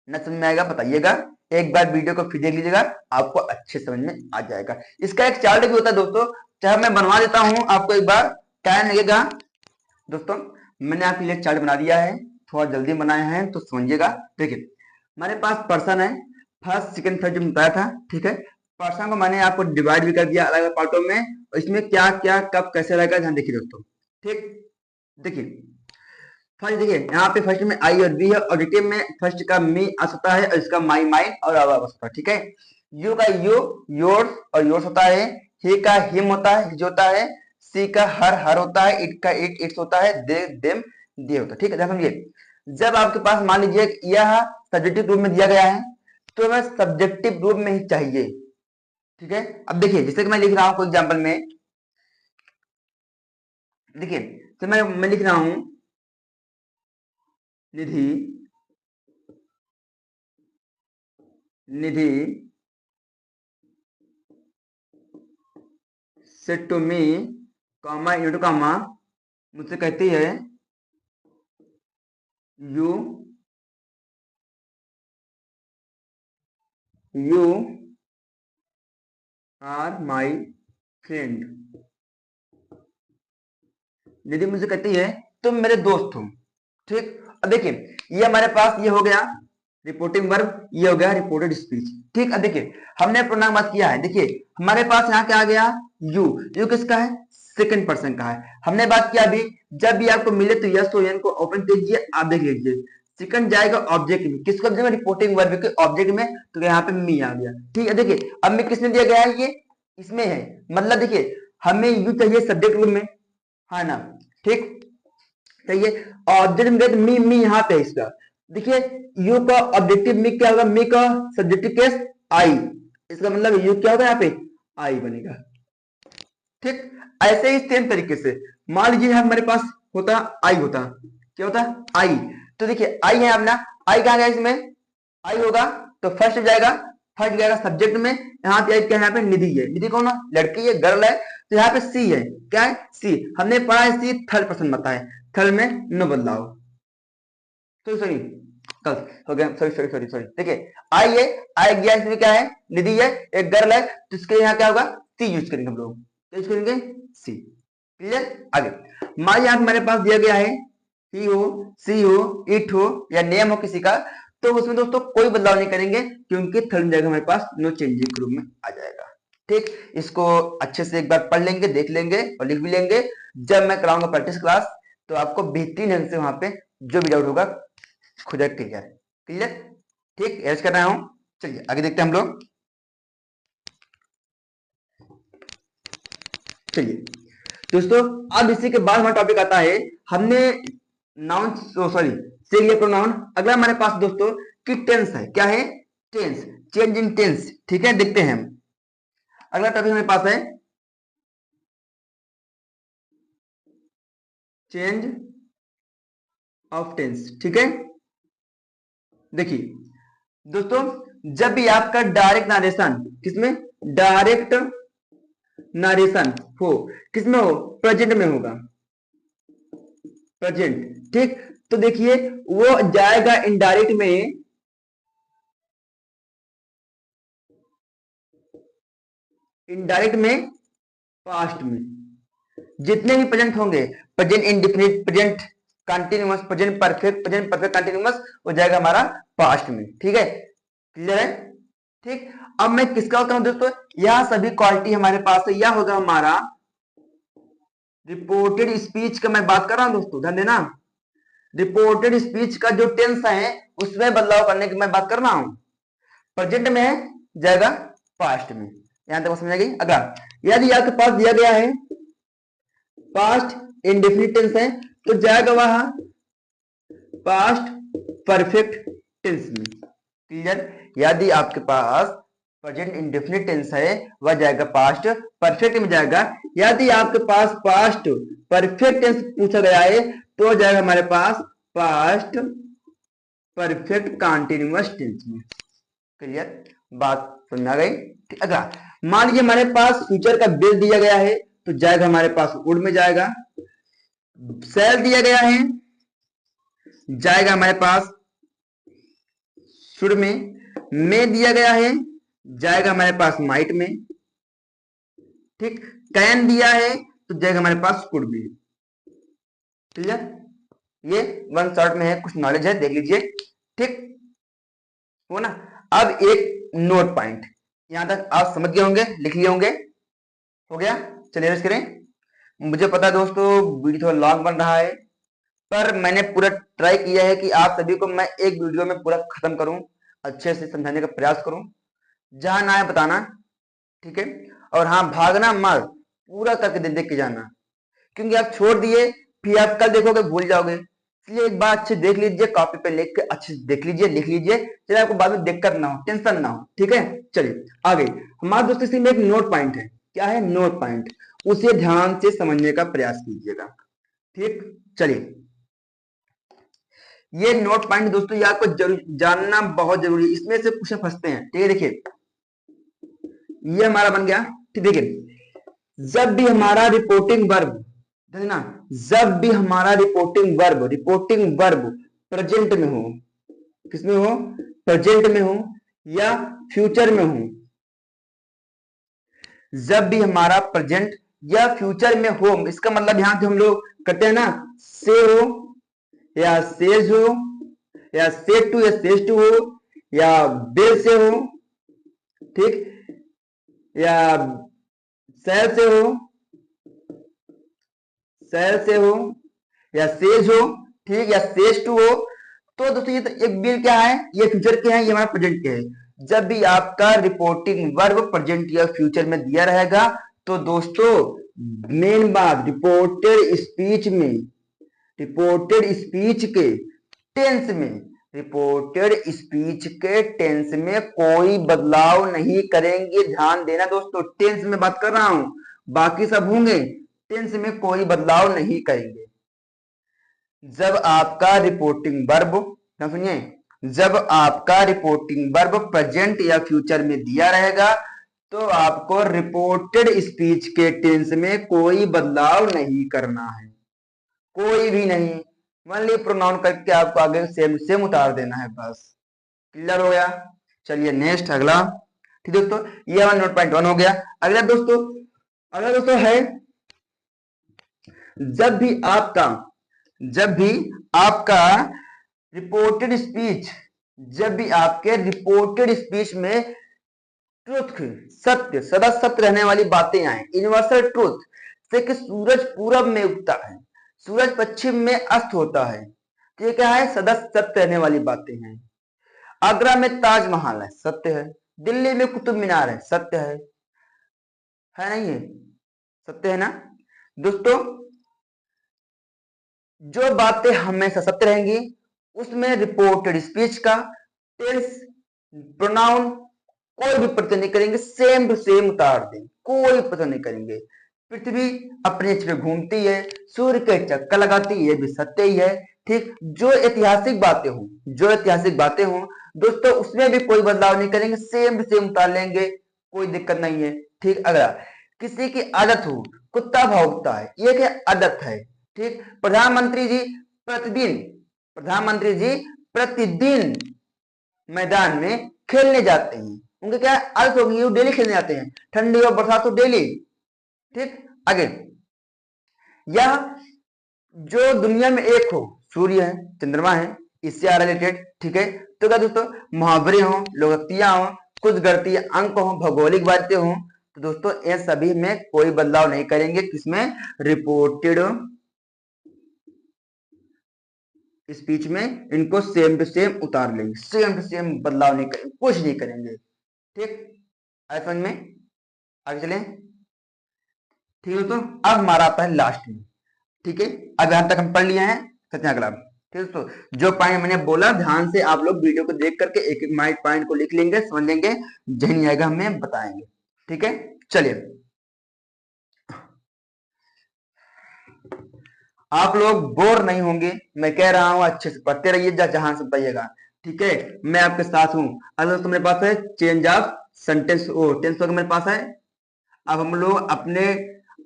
न समझ में आएगा बताइएगा, एक बार वीडियो को फिर देख लीजिएगा, आपको अच्छे समझ में आ जाएगा। इसका एक चार्ट भी होता है दोस्तों, चाहे मैं बनवा देता हूं आपको, एक बार टाइम लगेगा दोस्तों, मैंने आपके लिए चार्ट बना दिया है, थोड़ा जल्दी बनाया है तो समझिएगा। देखिए हमारे पास पर्सन है, फर्स्ट सेकंड थर्ड जो बताया था, ठीक है, पर्सन को मैंने आपको डिवाइड भी कर दिया अलग अलग पार्टों में, और इसमें क्या क्या कब कैसे रहेगा ध्यान देखिए दोस्तों। ठीक, देखिए फर्स्ट देखिए यहाँ पे फर्स्ट में आई और बी है, ऑडिटिव में फर्स्ट का मी आ सकता है और इसका माई माइन और अब होता है। ठीक है, यू का यू योर्स और योर्स होता है, ही का हिम होता है हिज होता है, सी का हर होता है, इट का इट्स होता है, दे देम दे होता है। ठीक है, समझिए जब आपके पास मान लीजिए यह सब्जेक्टिव रूप में दिया गया है, तो हमें सब्जेक्टिव रूप में ही चाहिए। ठीक है, अब देखिए जैसे कि मैं लिख रहा हूं कोई एग्जाम्पल में, देखिए तो मैं लिख रहा हूं Nidhi, Nidhi said to me comma into comma, मुझसे कहती है you you are my friend, Nidhi मुझसे कहती है तुम मेरे दोस्त हो। ठीक, अब देखिए ये हमारे पास ये हो गया रिपोर्टिंग वर्ब, ये हो गया रिपोर्टेड स्पीच। ठीक, अब देखिए हमने प्रोनाउन बात किया है, देखिए हमारे पास यहाँ क्या आ गया यू, यू किसका है, सेकंड पर्सन का है। हमने बात किया अभी, जब भी आपको मिले तो यस तो एन को ओपन कीजिए, आप देख लीजिए सेकंड जाएगा ऑब्जेक्ट में, किसको जाएगा रिपोर्टिंग वर्ब के ऑब्जेक्ट में, तो यहाँ पे मी आ गया। ठीक है, देखिए अब मैं किसने दिया गया है, ये इसमें है, मतलब देखिए हमें यू चाहिए सब्जेक्ट रूप में, है ना। ठीक, चाहिए ऑब्जेक्ट में गए तो मी यहाँ पे इसका, देखिए यू का ऑब्जेक्टिव मी क्या होगा, मी का सब्जेक्टिव केस आई, इसका मतलब यू क्या होगा यहाँ पे आई बनेगा। ठीक, ऐसे ही सेम तरीके से मान लीजिए हमारे पास होता आई, होता क्या होता आई, तो देखिए आई है अपना, आई कहाँ गया इसमें, आई होगा तो फर्स्ट जाएगा, फर्स्ट जाएगा सब्जेक्ट में, यहाँ पे क्या है, यहाँ पे निधि है, निधि कौन है, लड़की है, गर्ल है, तो यहाँ पे सी है, क्या है सी, हमने पढ़ा है सी थर्ड पर्सन बताए, थर्ड में नो बदलाव, तो सॉरी कल हो गया, सॉरी सॉरी सॉरी सॉरी, देखिए आई है, आई गया इसमें क्या है निधि है, एक गर्ल है, तो इसके यहाँ क्या होगा सी यूज करेंगे हम लोग, यूज करेंगे सी। क्लियर? आगे मान यहाँ हमारे पास दिया गया है ही हो, सी हो, इट हो या नेम हो किसी का, तो उसमें दोस्तों कोई बदलाव नहीं करेंगे, क्योंकि थर्ड जगह हमारे पास नो चेंजिंग के रूप में आ जाएगा। ठीक, इसको अच्छे से एक बार पढ़ लेंगे, देख लेंगे और लिख भी लेंगे, जब मैं कराऊंगा प्रैक्टिस क्लास तो आपको बेहतरीन ढंग से वहां पे जो भी डाउट होगा खुद क्लियर। क्लियर? ठीक, एज कर रहा हूं, चलिए आगे देखते हैं हम लोग। चलिए दोस्तों, अब इसी के बाद हमारा टॉपिक आता है, हमने नाउन सॉरी से लिया प्रोनाउन, अगला हमारे पास दोस्तों कि टेंस है, क्या है टेंस, चेंज इन टेंस। ठीक है, देखते हैं हम, अगला टॉपिक हमारे पास है चेंज ऑफ टेंस। ठीक है, देखिए दोस्तों जब भी आपका डायरेक्ट नारेशन, किसमें डायरेक्ट नारेशन हो, किसमें हो प्रेजेंट में होगा, प्रेजेंट। ठीक, तो देखिए वो जाएगा इनडायरेक्ट में, इनडायरेक्ट में पास्ट में, जितने भी प्रेजेंट होंगे, present indefinite, present continuous, present perfect, present perfect continuous, हो जाएगा हमारा पास्ट में। ठीक है, क्लियर है? ठीक, अब मैं किसका होता हूं दोस्तों, यह सभी क्वालिटी हमारे पास है, यह होगा हमारा रिपोर्टेड स्पीच का मैं बात कर रहा हूं दोस्तों, ध्यान देना। रिपोर्टेड स्पीच का जो टेंस है उसमें बदलाव करने की मैं बात कर रहा हूं। प्रेजेंट में है जाएगा पास्ट में, यहां तक समझ गई। अगला, यदि आपके पास दिया गया है पास्ट इंडेफिनिट टेंस है तो जाएगा वह पास्ट परफेक्ट टेंस में। क्लियर? यदि आपके पास प्रेजेंट इंडेफिनिट टेंस है वह जाएगा पास्ट परफेक्ट में जाएगा। यदि आपके पास पास्ट परफेक्ट टेंस पूछा गया है तो जाएगा हमारे पास पास्ट परफेक्ट कंटीन्यूअस टेंस में। क्लियर? बात समझ आ गई? अगला, मान लीजिए हमारे पास फ्यूचर का बेस दिया गया है तो जाएगा हमारे पास वुड में जाएगा। सेल दिया गया है जाएगा हमारे पास शुड में दिया गया है जाएगा हमारे पास माइट में। ठीक, कैन दिया है तो जाएगा हमारे पास कुड भी। क्लियर? ये वन शॉर्ट में है, कुछ नॉलेज है, देख लीजिए। ठीक हो ना? अब एक नोट पॉइंट, यहां तक आप समझ गए होंगे, लिख लिए होंगे, हो गया? चलिए रेस्ट करें। मुझे पता है दोस्तों वीडियो थोड़ा लॉन्ग बन रहा है, पर मैंने पूरा ट्राई किया है कि आप सभी को मैं एक वीडियो में पूरा खत्म करूं, अच्छे से समझाने का प्रयास करूं, जहां ना है बताना। ठीक है? और हाँ, भागना मत, पूरा करके देख के जाना, क्योंकि आप छोड़ दिए फिर आप कल देखोगे भूल जाओगे। इसलिए एक बार अच्छे देख लीजिए, कॉपी पे लिख के अच्छे से देख लीजिए, लिख लीजिए, चलिए आपको बाद में दिक्कत ना हो, टेंशन ना हो। ठीक है, चलिए आगे। हमारे दोस्तों इसी में एक नोट पॉइंट है। क्या है नोट पॉइंट? उसे ध्यान से समझने का प्रयास कीजिएगा। ठीक, चलिए, ये नोट पॉइंट दोस्तों ये आपको जानना बहुत जरूरी है, इसमें से क्वेश्चन फंसते हैं। ठीक है, देखिए ये हमारा बन गया। ठीक, देखिए जब भी हमारा रिपोर्टिंग वर्ब, ना, जब भी हमारा रिपोर्टिंग वर्ब प्रेजेंट में हो, किसमें हो? प्रेजेंट में हो या फ्यूचर में हो, जब भी हमारा प्रेजेंट या फ्यूचर में हो, इसका मतलब यहां से हम लोग करते हैं ना, से हो या सेज हो या सेट टू या सेज टू हो या बेल से हो, ठीक, या सेल से हो, या सेज हो, ठीक, या सेज टू हो। तो दोस्तों ये तो एक बिल क्या है, ये फ्यूचर के हैं, ये हमारा प्रेजेंट के है। जब भी आपका रिपोर्टिंग वर्ब प्रेजेंट या फ्यूचर में दिया रहेगा तो दोस्तों मेन बात, रिपोर्टेड स्पीच के टेंस में कोई बदलाव नहीं करेंगे। ध्यान देना दोस्तों, टेंस में बात कर रहा हूं, बाकी सब होंगे, टेंस में कोई बदलाव नहीं करेंगे। जब आपका रिपोर्टिंग वर्ब, सुनिए, जब आपका रिपोर्टिंग वर्ब प्रेजेंट या फ्यूचर में दिया रहेगा तो आपको रिपोर्टेड स्पीच के टेंस में कोई बदलाव नहीं करना है, कोई भी नहीं। मान ली प्रोनाउन करके आपको आगे सेम उतार देना है, बस। क्लियर हो गया? चलिए नेक्स्ट, अगला। ठीक दोस्तों, ये हमारा नोट पॉइंट 1 हो गया। अगला दोस्तों है, जब भी आपका रिपोर्टेड स्पीच, जब भी आपके रिपोर्टेड स्पीच में ट्रुथ, सत्य, सदा सत्य रहने वाली बातें आए, यूनिवर्सल ट्रुथ, से कि सूरज पूरब में उगता है, सूरज पश्चिम में अस्त होता है, तो ये क्या है? सदा सत्य रहने वाली बातें हैं। आगरा में ताजमहल है, सत्य है। दिल्ली में कुतुब मीनार है, सत्य है नहीं है? सत्य है ना दोस्तों? जो बातें हमेशा सत्य रहेंगी उसमें रिपोर्टेड स्पीच का टेंस, प्रोनाउन कोई भी परिवर्तन नहीं करेंगे, सेम टू सेम उतार देंगे, कोई परिवर्तन नहीं करेंगे। पृथ्वी अपने पे घूमती है, सूर्य के चक्कर लगाती है, ये भी सत्य ही है। ठीक, जो ऐतिहासिक बातें हों दोस्तों उसमें भी कोई बदलाव नहीं करेंगे, सेम टू सेम उतार लेंगे, कोई दिक्कत नहीं है। ठीक, अगला, किसी की आदत हो, कुत्ता भौंकता है, ये क्या आदत है। ठीक, प्रधानमंत्री जी प्रतिदिन मैदान में खेलने जाते हैं, उनके क्या आदत होगी, वो डेली खेलने जाते हैं, ठंडी और बरसात तो डेली। ठीक, आगे, या जो दुनिया में एक हो, सूर्य है, चंद्रमा है, इससे आ रिलेटेड, ठीक है। तो क्या दोस्तों, मुहावरे हो, लोकोक्तियां हो, कुछ गणितीय अंक हो, भौगोलिक बातें हो, तो दोस्तों ये सभी में कोई बदलाव नहीं करेंगे। किसमें? रिपोर्टेड स्पीच में इनको सेम टू सेम उतार लेंगे, सेम टू सेम बदलाव नहीं करेंगे, कुछ नहीं करेंगे, ठीक। आए समझ में? आगे चलें, ठीक है दोस्तों। अब हमारा आता है लास्ट में, ठीक है। अब यहां तक हम पढ़ लिए हैं सत्याग्रह, ठीक है दोस्तों। जो पॉइंट मैंने बोला ध्यान से आप लोग वीडियो को देख करके एक एक माइंड पॉइंट को लिख लेंगे, समझ लेंगे, जहन आएगा हमें बताएंगे, ठीक है। चलिए, आप लोग बोर नहीं होंगे, मैं कह रहा हूं, अच्छे से पढ़ते रहिए, जहां से बताइएगा, ठीक है। मैं आपके साथ हूं। अगर तो मेरे पास है चेंज ऑफ सेंटेंस, ओ टेंस वगैरह मेरे पास है। अब हम लोग अपने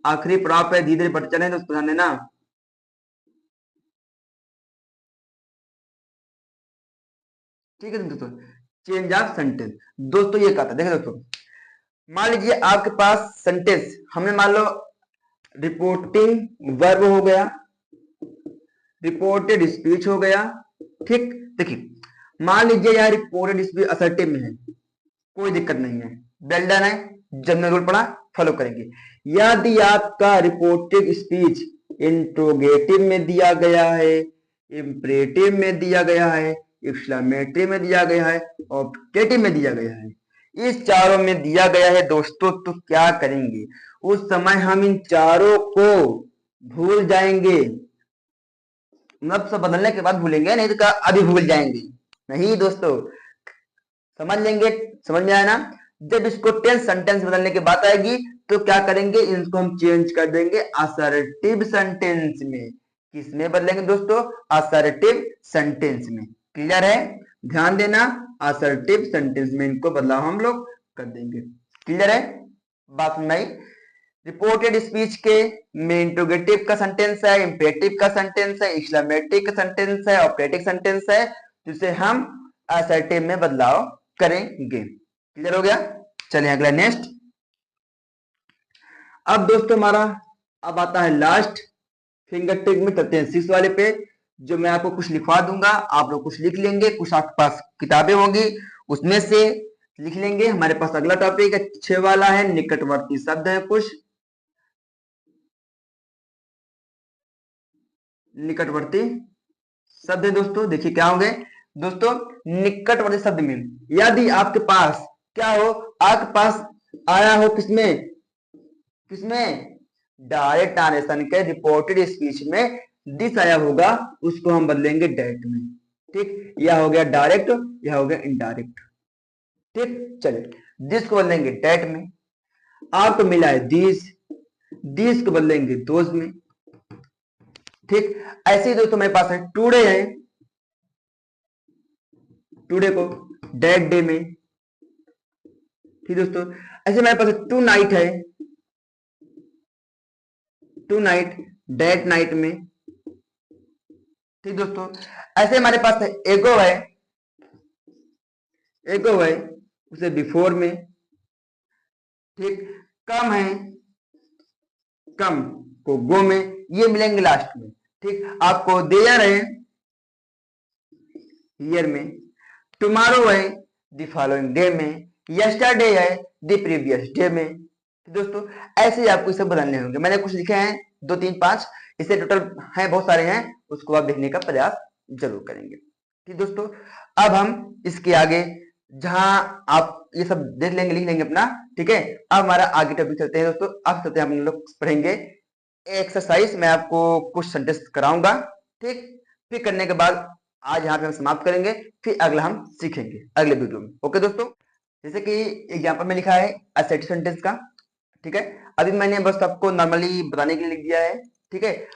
आखिरी पड़ाव पे धीरे धीरे बढ़ चले, दोस्तों ध्यान देना, ठीक है दोस्तों। चेंज ऑफ सेंटेंस, दोस्तों ये कहता है, देखो दोस्तों, मान लीजिए आपके पास सेंटेंस, हमने मान लो रिपोर्टिंग वर्ब हो गया, रिपोर्टेड स्पीच हो गया, ठीक। देखिए मान लीजिए यार रिपोर्टेड स्पीच असर्टिव में है, कोई दिक्कत नहीं है, वेल डन है, जनरल रूल पढ़ा, फॉलो करेंगे। यदि आपका रिपोर्टेड स्पीच इंट्रोगेटिव में दिया गया है, इंपरेटिव में दिया गया है, एक्सक्लेमेटरी में दिया गया है, ऑब्जेक्टिव में दिया गया है, इस चारों में दिया गया है दोस्तों, तो क्या करेंगे? उस समय हम इन चारों को भूल जाएंगे, मतलब सब बदलने के बाद भूलेंगे, नहीं तो क्या अभी भूल जाएंगे? नहीं दोस्तों, समझ लेंगे, समझ में आया ना। जब इसको टेंस सेंटेंस बदलने की बात आएगी तो क्या करेंगे? इनको हम चेंज कर देंगे असर्टिव सेंटेंस में। किसमें बदलेंगे दोस्तों? असर्टिव सेंटेंस में। क्लियर है? ध्यान देना, असर्टिव सेंटेंस में इनको बदलाव हम लोग कर देंगे। क्लियर है? बात समझ आई? रिपोर्टेड स्पीच के में इंट्रोगेटिव का सेंटेंस है, इंपेरेटिव का सेंटेंस है, एक्सक्लेमेटरी का सेंटेंस है, ऑपरेटिव सेंटेंस है, जिसे हम असर्टिव में बदलाव करेंगे। क्लियर हो गया? चलिए अगला नेक्स्ट। अब दोस्तों हमारा अब आता है लास्ट फिंगर टिप में, चलते हैं 6 वाले पे, जो मैं आपको कुछ लिखवा दूंगा, आप लोग कुछ लिख लेंगे, कुछ आपके पास किताबें होंगी उसमें से लिख लेंगे। हमारे पास अगला टॉपिक है 6 वाला है, निकटवर्ती शब्द है कुछ, निकटवर्ती शब्द है दोस्तों। देखिए क्या होंगे दोस्तों, निकटवर्ती शब्द में यदि आपके पास क्या हो, आपके पास आया हो किसमें, किसमें? डायरेक्ट ट्रांसलेशन के रिपोर्टेड स्पीच में दिस आया होगा, उसको हम बदलेंगे डायरेक्ट में, ठीक। यह हो गया डायरेक्ट, यह हो गया इनडायरेक्ट, ठीक। चलिए दिस को बदलेंगे डायरेक्ट में। आपको मिला है दिस, दिस को बदलेंगे दोज में, ठीक। ऐसे ही दोस्तों मेरे पास है टुडे है, टुडे को डेड डे में, ठीक दोस्तों। ऐसे मेरे पास टू नाइट है, टू नाइट डेड नाइट में, ठीक दोस्तों। ऐसे हमारे पास है एगो है, एगो है उसे बिफोर में, ठीक। कम है, कम को गो में, ये मिलेंगे लास्ट में, ठीक। आपको देयर है ईयर में, टुमारो है द फॉलोइंग डे में, यस्टरडे है द प्रीवियस डे में। दोस्तों ऐसे ही आपको इसे बदलने होंगे, मैंने कुछ लिखे हैं 2 3 5, इसे टोटल है बहुत सारे हैं, उसको आप देखने का प्रयास जरूर करेंगे, ठीक दोस्तों। अब हम इसके आगे जहां आप ये सब देख लेंगे, लिख लेंगे अपना, ठीक है। अब हमारा आगे टॉपिक चलते हैं दोस्तों। अब चलते हैं हम लोग पढ़ेंगे एक्सरसाइज, मैं आपको कुछ सेंटेंस कराऊंगा, ठीक। फिर करने के बाद आज यहाँ पे हम समाप्त करेंगे, फिर अगला हम सीखेंगे अगले वीडियो में। ओके दोस्तों, जैसे कि एग्जाम्पल में लिखा है असर्टिव सेंटेंस का, ठीक है। अभी मैंने बस आपको नॉर्मली बताने के लिए लिख दिया है, ठीक है।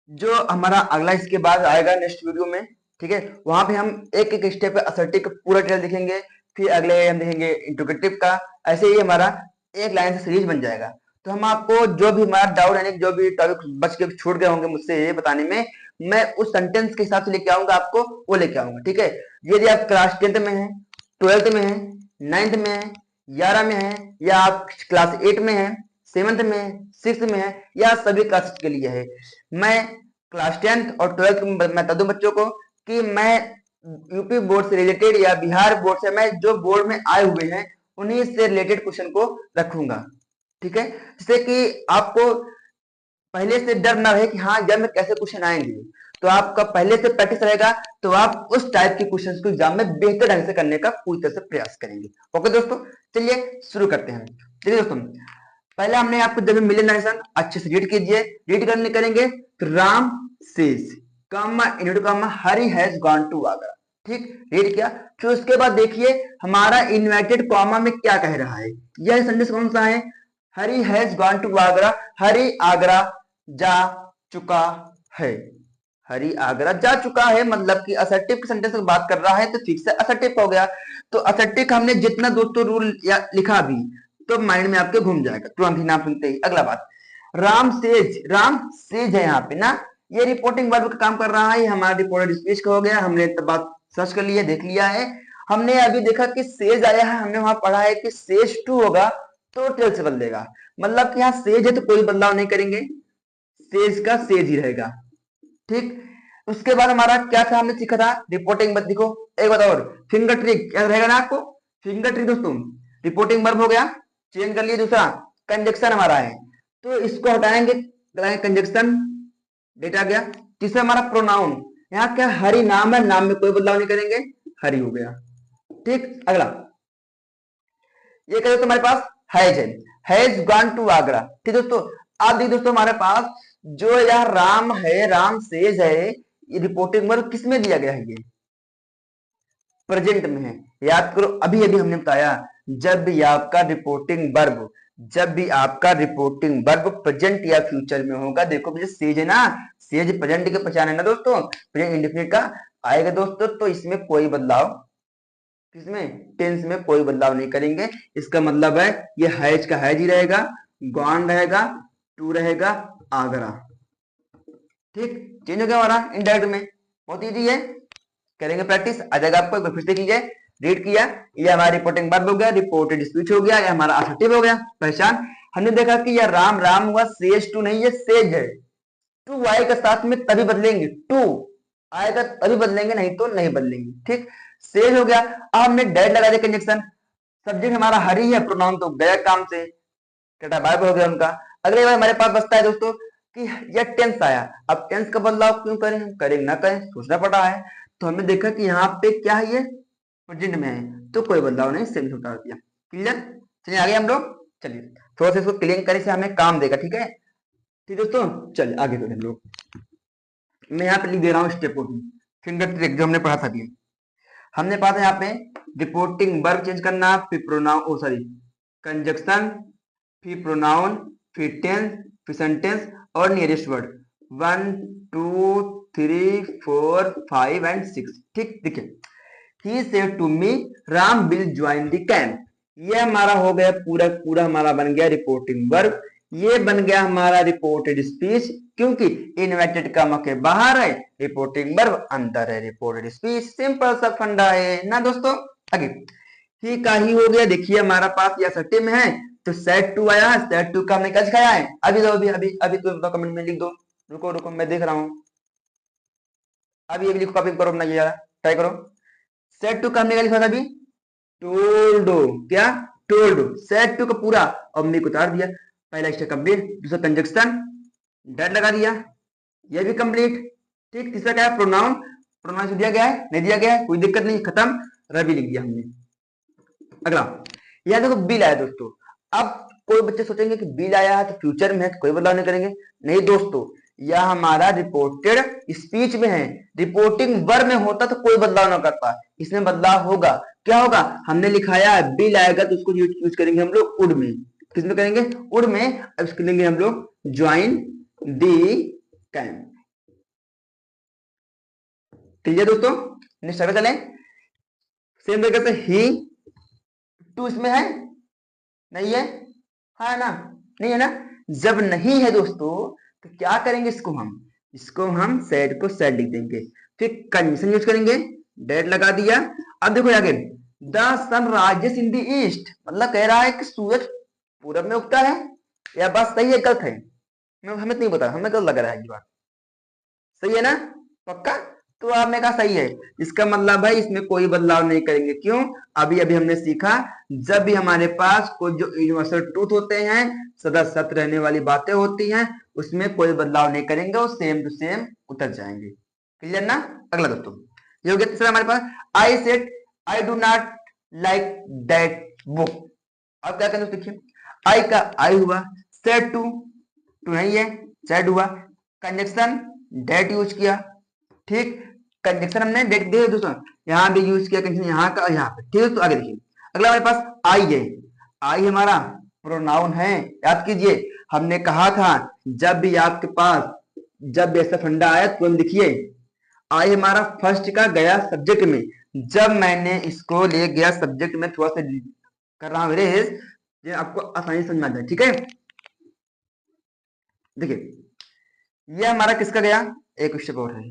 जो हमारा अगला इसके बाद आएगा नेक्स्ट वीडियो में, ठीक है, वहां पे हम एक एक स्टेप असर्टिव का पूरा डिटेल देखेंगे, फिर अगले हम देखेंगे इंट्रोगेटिव का। ऐसे ही हमारा एक लाइन से सीरीज बन जाएगा। तो हम आपको जो भी हमारा डाउट यानी जो भी टॉपिक बच के छूट गए होंगे मुझसे ये बताने में, मैं उस सेंटेंस के हिसाब से लेके आऊंगा, आपको वो लेके आऊंगा, ठीक है। यदि आप क्लास 10th में है, 12th में है, 9th में है, 11 में है, या आप क्लास 8 में है, 7th में है, 6th में है, या सभी क्लासेस के लिए है। मैं क्लास 10th और 12th में मैं बता दूं बच्चों को कि मैं यूपी बोर्ड से रिलेटेड या बिहार बोर्ड से मैं जो बोर्ड में आए हुए हैं उन्हीं से रिलेटेड क्वेश्चन को रखूंगा। ठीक है, जिससे कि आपको पहले से डर ना रहे कि हाँ एग्जाम में कैसे क्वेश्चन आएंगे, तो आपका पहले से प्रैक्टिस रहेगा, तो आप उस टाइप के क्वेश्चंस को एग्जाम में बेहतर ढंग से करने का पूरी तरह से प्रयास करेंगे। ओके दोस्तों, चलिए शुरू करते हैं। चलिए दोस्तों, पहले हमने आपको जब मिले नरेशन अच्छे से रीड कीजिए। रीड करने करेंगे तो Ram says Hari has gone to Agra. ठीक, रीड किया। फिर उसके बाद देखिए हमारा इन्वर्टेड कॉमा में क्या कह रहा है। यह सेंटेंस कौन सा है? हरी हैज गॉन टू आगरा, हरी आगरा जा चुका है। हरी आगरा जा चुका है मतलब कि असर्टिव के सेंटेंस की बात कर रहा है, तो फिक्स से असर्टिव हो गया। तो असर्टिव का हमने जितना दोस्तों रूल लिखा भी तो माइंड में आपके घूम जाएगा तुरंत ही नाम सुनते ही। अगला बात, राम सेज है यहाँ पे ना, ये रिपोर्टिंग वर्ब का काम कर रहा है। हमारा रिपोर्टेड स्पीच का हो गया, हमने तो बात सर्च कर लिया, देख लिया है। हमने अभी देखा कि सेज आया है, हमने वहां पढ़ा है कि सेज टू होगा तो टेल से बदलेगा, मतलब कि यहाँ सेज है तो कोई बदलाव नहीं करेंगे, सेज का सेज ही रहेगा। ठीक, उसके बाद हमारा क्या था, हमने सीखा था रिपोर्टिंग वर्ब। देखो एक बात और, फिंगर ट्रिक याद रहेगा ना आपको? फिंगर ट्रिक दोस्तों रिपोर्टिंग वर्ब हो गया, चेंज कर लिए। दूसरा कंजक्शन हमारा है तो इसको हटाएंगे, कंजक्शन डेटा गया। तीसरा हमारा प्रोनाउन, यहाँ क्या हरि नाम है, नाम में कोई बदलाव नहीं करेंगे, हरि हो गया। ठीक, अगला ये कहे तो हमारे पास हैज गॉन टू आगरा। ठीक दोस्तों, आप देखिए दोस्तों हमारे पास जो यह राम है, राम सेज है, ये रिपोर्टिंग वर्ब किस में दिया गया है? ये प्रेजेंट में है। याद करो अभी अभी हमने बताया जब भी आपका रिपोर्टिंग वर्ब प्रेजेंट या फ्यूचर में होगा, देखो मुझे सेज है ना, सेज प्रेजेंट के पहचान है ना दोस्तों, प्रेजेंट इंडेफिनिट का आएगा दोस्तों, तो इसमें कोई बदलाव, किसमें? टेंस में कोई बदलाव नहीं करेंगे। इसका मतलब है ये हैज का हैज ही रहेगा, गॉन रहेगा, टू रहेगा, आगरा। ठीक, चेंज हो गया हमारा इनडायरेक्ट में, बहुत इजी है, करेंगे प्रैक्टिस, आ जाएगा आपको। एक बार फिर से कीजिए, रीड किया, ये हमारा रिपोर्टिंग वर्ब हो गया, रिपोर्टेड स्पीच हो गया, ये हमारा असर्टिव हो गया। पहचान, हमने देखा कि यह राम राम हुआ, सेज टू नहीं, ये सेज है। टू आएगा साथ में तभी बदलेंगे, टू आएगा तभी बदलेंगे, नहीं तो नहीं बदलेंगे। ठीक, सेज हो गया। अब हमने डेड लगा दिया कंजक्शन, सब्जेक्ट हमारा हरी है, प्रोनाउन तो गया काम से, वर्ब हो गया उनका। अगले बार हमारे पास बचता है दोस्तों कि यह टेंस आया। अब टेंस का बदलाव क्यों करें, हम करें ना करें सोचना पड़ रहा है, तो हमने देखा कि यहाँ पे क्या है, ये प्रेजेंट में है तो कोई बदलाव नहीं, सेम उतार दिया। क्लियर, चलिए आगे हम लोग, चलिए थोड़ा सा इसको क्लियर करें से हमें काम देगा। ठीक है, ठीक दोस्तों, चलिए आगे बढ़े हम लोग। मैं यहाँ पे लिख दे रहा हूँ स्टेप फिंगर ट्रिक जो हमने पढ़ा था अभी। हमने पढ़ा था यहाँ पे रिपोर्टिंग वर्ब चेंज करना, फिर प्रोनाउन कंजक्शन, फिर प्रोनाउन, फिर टेंस, फिर सेंटेंस और नियरेस्ट वर्ड 1 2 3 4 5 एंड 6। ठीक, देखिए he said to me Ram will join the camp, ये हमारा हो गया पूरा पूरा हमारा बन गया रिपोर्टिंग वर्ब। ये बन गया हमारा रिपोर्टेड स्पीच, क्योंकि इन्वर्टेड कॉमा के बाहर है, रिपोर्टिंग वर्ब अंदर है, रिपोर्टेड स्पीच। सिंपल सा फंडा है ना दोस्तों। आगे ही का ही हो गया, देखिए हमारा पास यह सट्टे में है तो सेट टू आया, सेट टू का हमने क्या सिखाया है, अभी दो अभी तो कमेंट में लिख दो, रुको रुको मैं देख रहा हूं, अभी लिखो, कॉपी करो अपना, ये ट्राई करो। सेट टू का हमने क्या लिखा था अभी, टोल्डो, क्या टोल्डो, सेट टू का पूरा और हमने उतार दिया, पहला स्टेप कंप्लीट। दूसरा कंजक्शन डेट लगा दिया, ये भी कंप्लीट। ठीक, तीसरा क्या है, प्रोनाउन, प्रोनाउन दिया गया है नहीं दिया गया है, कोई दिक्कत नहीं, खत्म, रवि लिख दिया हमने। अगला यह देखो बिल आया दोस्तों। अब कोई बच्चे सोचेंगे कि बिल आया है तो फ्यूचर में है तो कोई बदलाव नहीं करेंगे, नहीं दोस्तों, यह हमारा रिपोर्टेड स्पीच में है, रिपोर्टिंग वर्ब में होता तो कोई बदलाव ना करता, इसमें बदलाव होगा। क्या होगा, हमने लिखाया है बिल आएगा तो उसको यूज करेंगे हम लोग उड में, किसमें करेंगे, उड में। अब इसको लेंगे हम लोग ज्वाइन दी कैंप। ठीक है दोस्तों, नेक्स्ट आगे चलें। सेम तरीके से ही टू इसमें है नहीं है, हाँ ना, नहीं है ना। जब नहीं है दोस्तों तो क्या करेंगे, इसको हम सेड को सेड लिख देंगे, फिर कंडीशन यूज करेंगे, डेट लगा दिया। अब देखो आगे, the sun rises in the east, मतलब कह रहा है कि सूरज पूरब में उगता है, यह बात सही है गलत है? मैं हमें तो नहीं पता, हमें गलत लग रहा है ये बात। सही है ना? पक्का? तो आपने कहा सही है। इसका मतलब भाई इसमें कोई बदलाव नहीं करेंगे। क्यों? अभी अभी हमने सीखा, जब भी हमारे पास कोई जो यूनिवर्सल ट्रूथ होते हैं, सदा सत्य रहने वाली बातें होती हैं, उसमें कोई बदलाव नहीं करेंगे, वो सेम टू सेम उतर जाएंगे। क्लियर ना? अगला दोस्तों, ये हो गया तीसरा हमारे पास। I said I do not like that book. अब क्या करें देखिए, आई का आई हुआ, सेड टू टू नहीं है, सेड हुआ, कंजक्शन डेट यूज किया। ठीक, कंजक्शन हमने डेट दिया दोस्तों, यहां भी यूज किया कंजक्शन, यहाँ का यहाँ पे। ठीक है, तो आगे देखिए, अगला हमारे पास आई है। आई हमारा प्रोनाउन है। याद कीजिए, हमने कहा था जब भी आपके पास जब भी ऐसा फंडा आया तुरंत लिखिए आई हमारा फर्स्ट का गया सब्जेक्ट में। जब मैंने इसको ले गया सब्जेक्ट में, थोड़ा सा कर रहा हूं रेस, ये आपको आसानी समझ में आ जाए। ठीक है, देखिए ये हमारा किसका गया, एक स्टेप और है।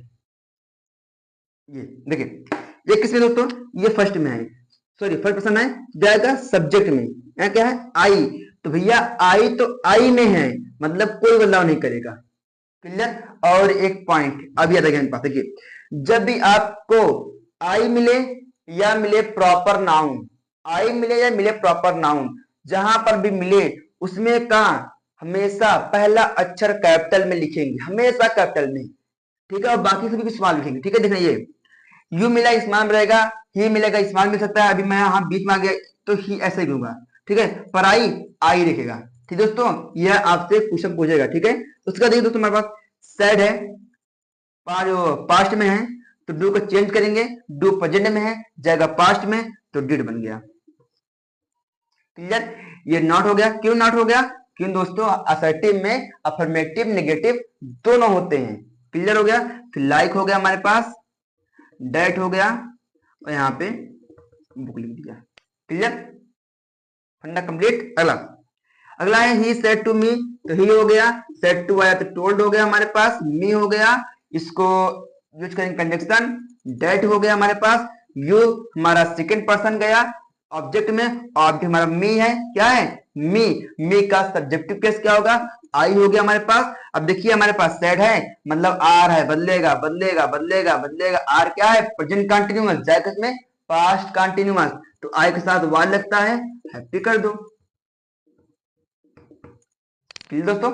ये देखिए, ये किसमें दोस्तों, ये फर्स्ट में है, सॉरी फर्स्ट पर्सन है, जाएगा सब्जेक्ट में। यहाँ क्या है, आई। तो भैया आई तो आई में है, मतलब कोई बदलाव नहीं करेगा। क्लियर? और एक पॉइंट अभी याद आ पास, देखिए जब भी आपको आई मिले या मिले प्रॉपर नाउन, आई मिले या मिले प्रॉपर नाउन, जहां पर भी मिले उसमें का हमेशा पहला अक्षर कैपिटल में लिखेंगे, हमेशा कैपिटल में। ठीक है, और बाकी सभी भी स्मॉल लिखेंगे। ठीक है, देखना ये यू मिला स्मॉल रहेगा, ही मिलेगा स्मॉल मिल सकता है, अभी मैं यहाँ बीच में आ गया तो ही ऐसे ही लूंगा। ठीक है, पर आई आई लिखेगा। ठीक दोस्तों, यह आपसे क्वेश्चन पूछेगा। ठीक है, उसका देखिए दोस्तों, हमारे पास सेड है, पास्ट में है तो डू को चेंज करेंगे, डू प्रेजेंट में है जाएगा पास्ट में, तो डिड बन गया। क्लियर? ये नॉट हो गया। क्यों नॉट हो गया? क्यों दोस्तों, असर्टिव में अफर्मेटिव नेगेटिव दोनों होते हैं। क्लियर हो गया? फिर लाइक हो गया हमारे पास, डेट हो गया, और यहाँ पे बुक लिख दिया। क्लियर? फंडा कंप्लीट। अगला अगला है ही सेड टू मी, तो ही हो गया, सेड टू आया तो टोल्ड हो गया हमारे पास, मी हो गया, इसको यूज करेंगे कंजक्शन, डेट हो गया हमारे पास, यू हमारा सेकंड पर्सन गया ऑब्जेक्ट में, ऑब्जेक्ट हमारा मी है, क्या है, मी। मी का सब्जेक्टिव केस क्या होगा, आई हो गया हमारे पास। अब देखिए हमारे पास सेड है, मतलब आर है, बदलेगा बदलेगा बदलेगा बदलेगा, आर क्या है, प्रेजेंट कंटिन्यूअस, जाएगा में पास्ट कंटिन्यूअस, तो आई के साथ वाल लगता है, हैप्पी कर दो। दोस्तों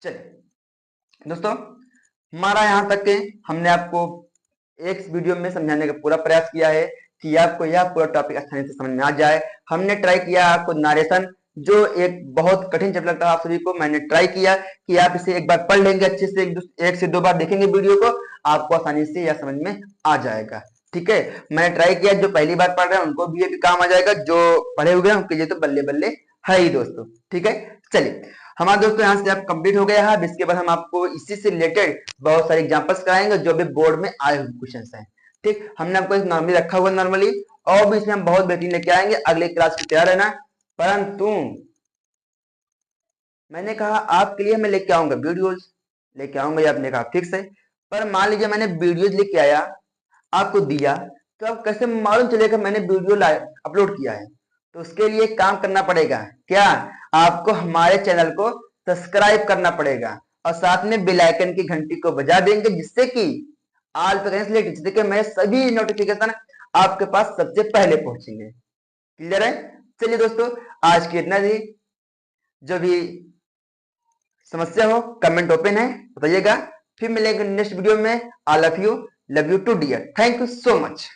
चलिए दोस्तों, हमारा यहां तक के हमने आपको एक वीडियो में समझाने का पूरा प्रयास किया है कि आपको यह पूरा टॉपिक आसानी से समझ में आ जाए। हमने ट्राई किया आपको नारेशन, जो एक बहुत कठिन चैप्टर लगता है आप सभी को, मैंने ट्राई किया कि आप इसे एक बार पढ़ लेंगे अच्छे से, एक से दो बार देखेंगे वीडियो को, आपको आसानी से यह समझ में आ जाएगा। ठीक है, मैंने ट्राई किया, जो पहली बार पढ़ रहे हैं उनको भी ये काम आ जाएगा, जो पढ़े हुए हैं उनके लिए तो बल्ले बल्ले है ही दोस्तों। ठीक है, चलिए हमारे दोस्तों यहाँ से आप कंप्लीट हो गया है। इसके बाद हम आपको इसी से रिलेटेड बहुत सारे एग्जांपल्स कराएंगे जो भी बोर्ड में आए हुए क्वेश्चंस हैं। ठीक, हमने आपको एक नॉर्मली रखा हुआ नॉर्मली, और भी इसमें हम बहुत बेहतरीन लेके आएंगे। अगले क्लास की तैयार रहना, परंतु मैंने कहा आपके लिए मैं लेके आऊंगा वीडियोज, लेके आऊंगा, ये आपने कहा फिक्स है। पर मान लीजिए मैंने वीडियोज लेके आया आपको दिया, तो अब कैसे मालूम चलेगा मैंने वीडियो अपलोड किया है? तो उसके लिए काम करना पड़ेगा, क्या, आपको हमारे चैनल को सब्सक्राइब करना पड़ेगा, और साथ में बेल आइकन की घंटी को बजा देंगे, जिससे कि ऑल पे सिलेक्ट, जिससे कि मैं सभी नोटिफिकेशन आपके पास सबसे पहले पहुंचेंगे। क्लियर है? चलिए दोस्तों, आज की इतना ही, जो भी समस्या हो कमेंट ओपन है, बताइएगा। फिर मिलेंगे नेक्स्ट वीडियो में। All of you love you too dear, thank you so much.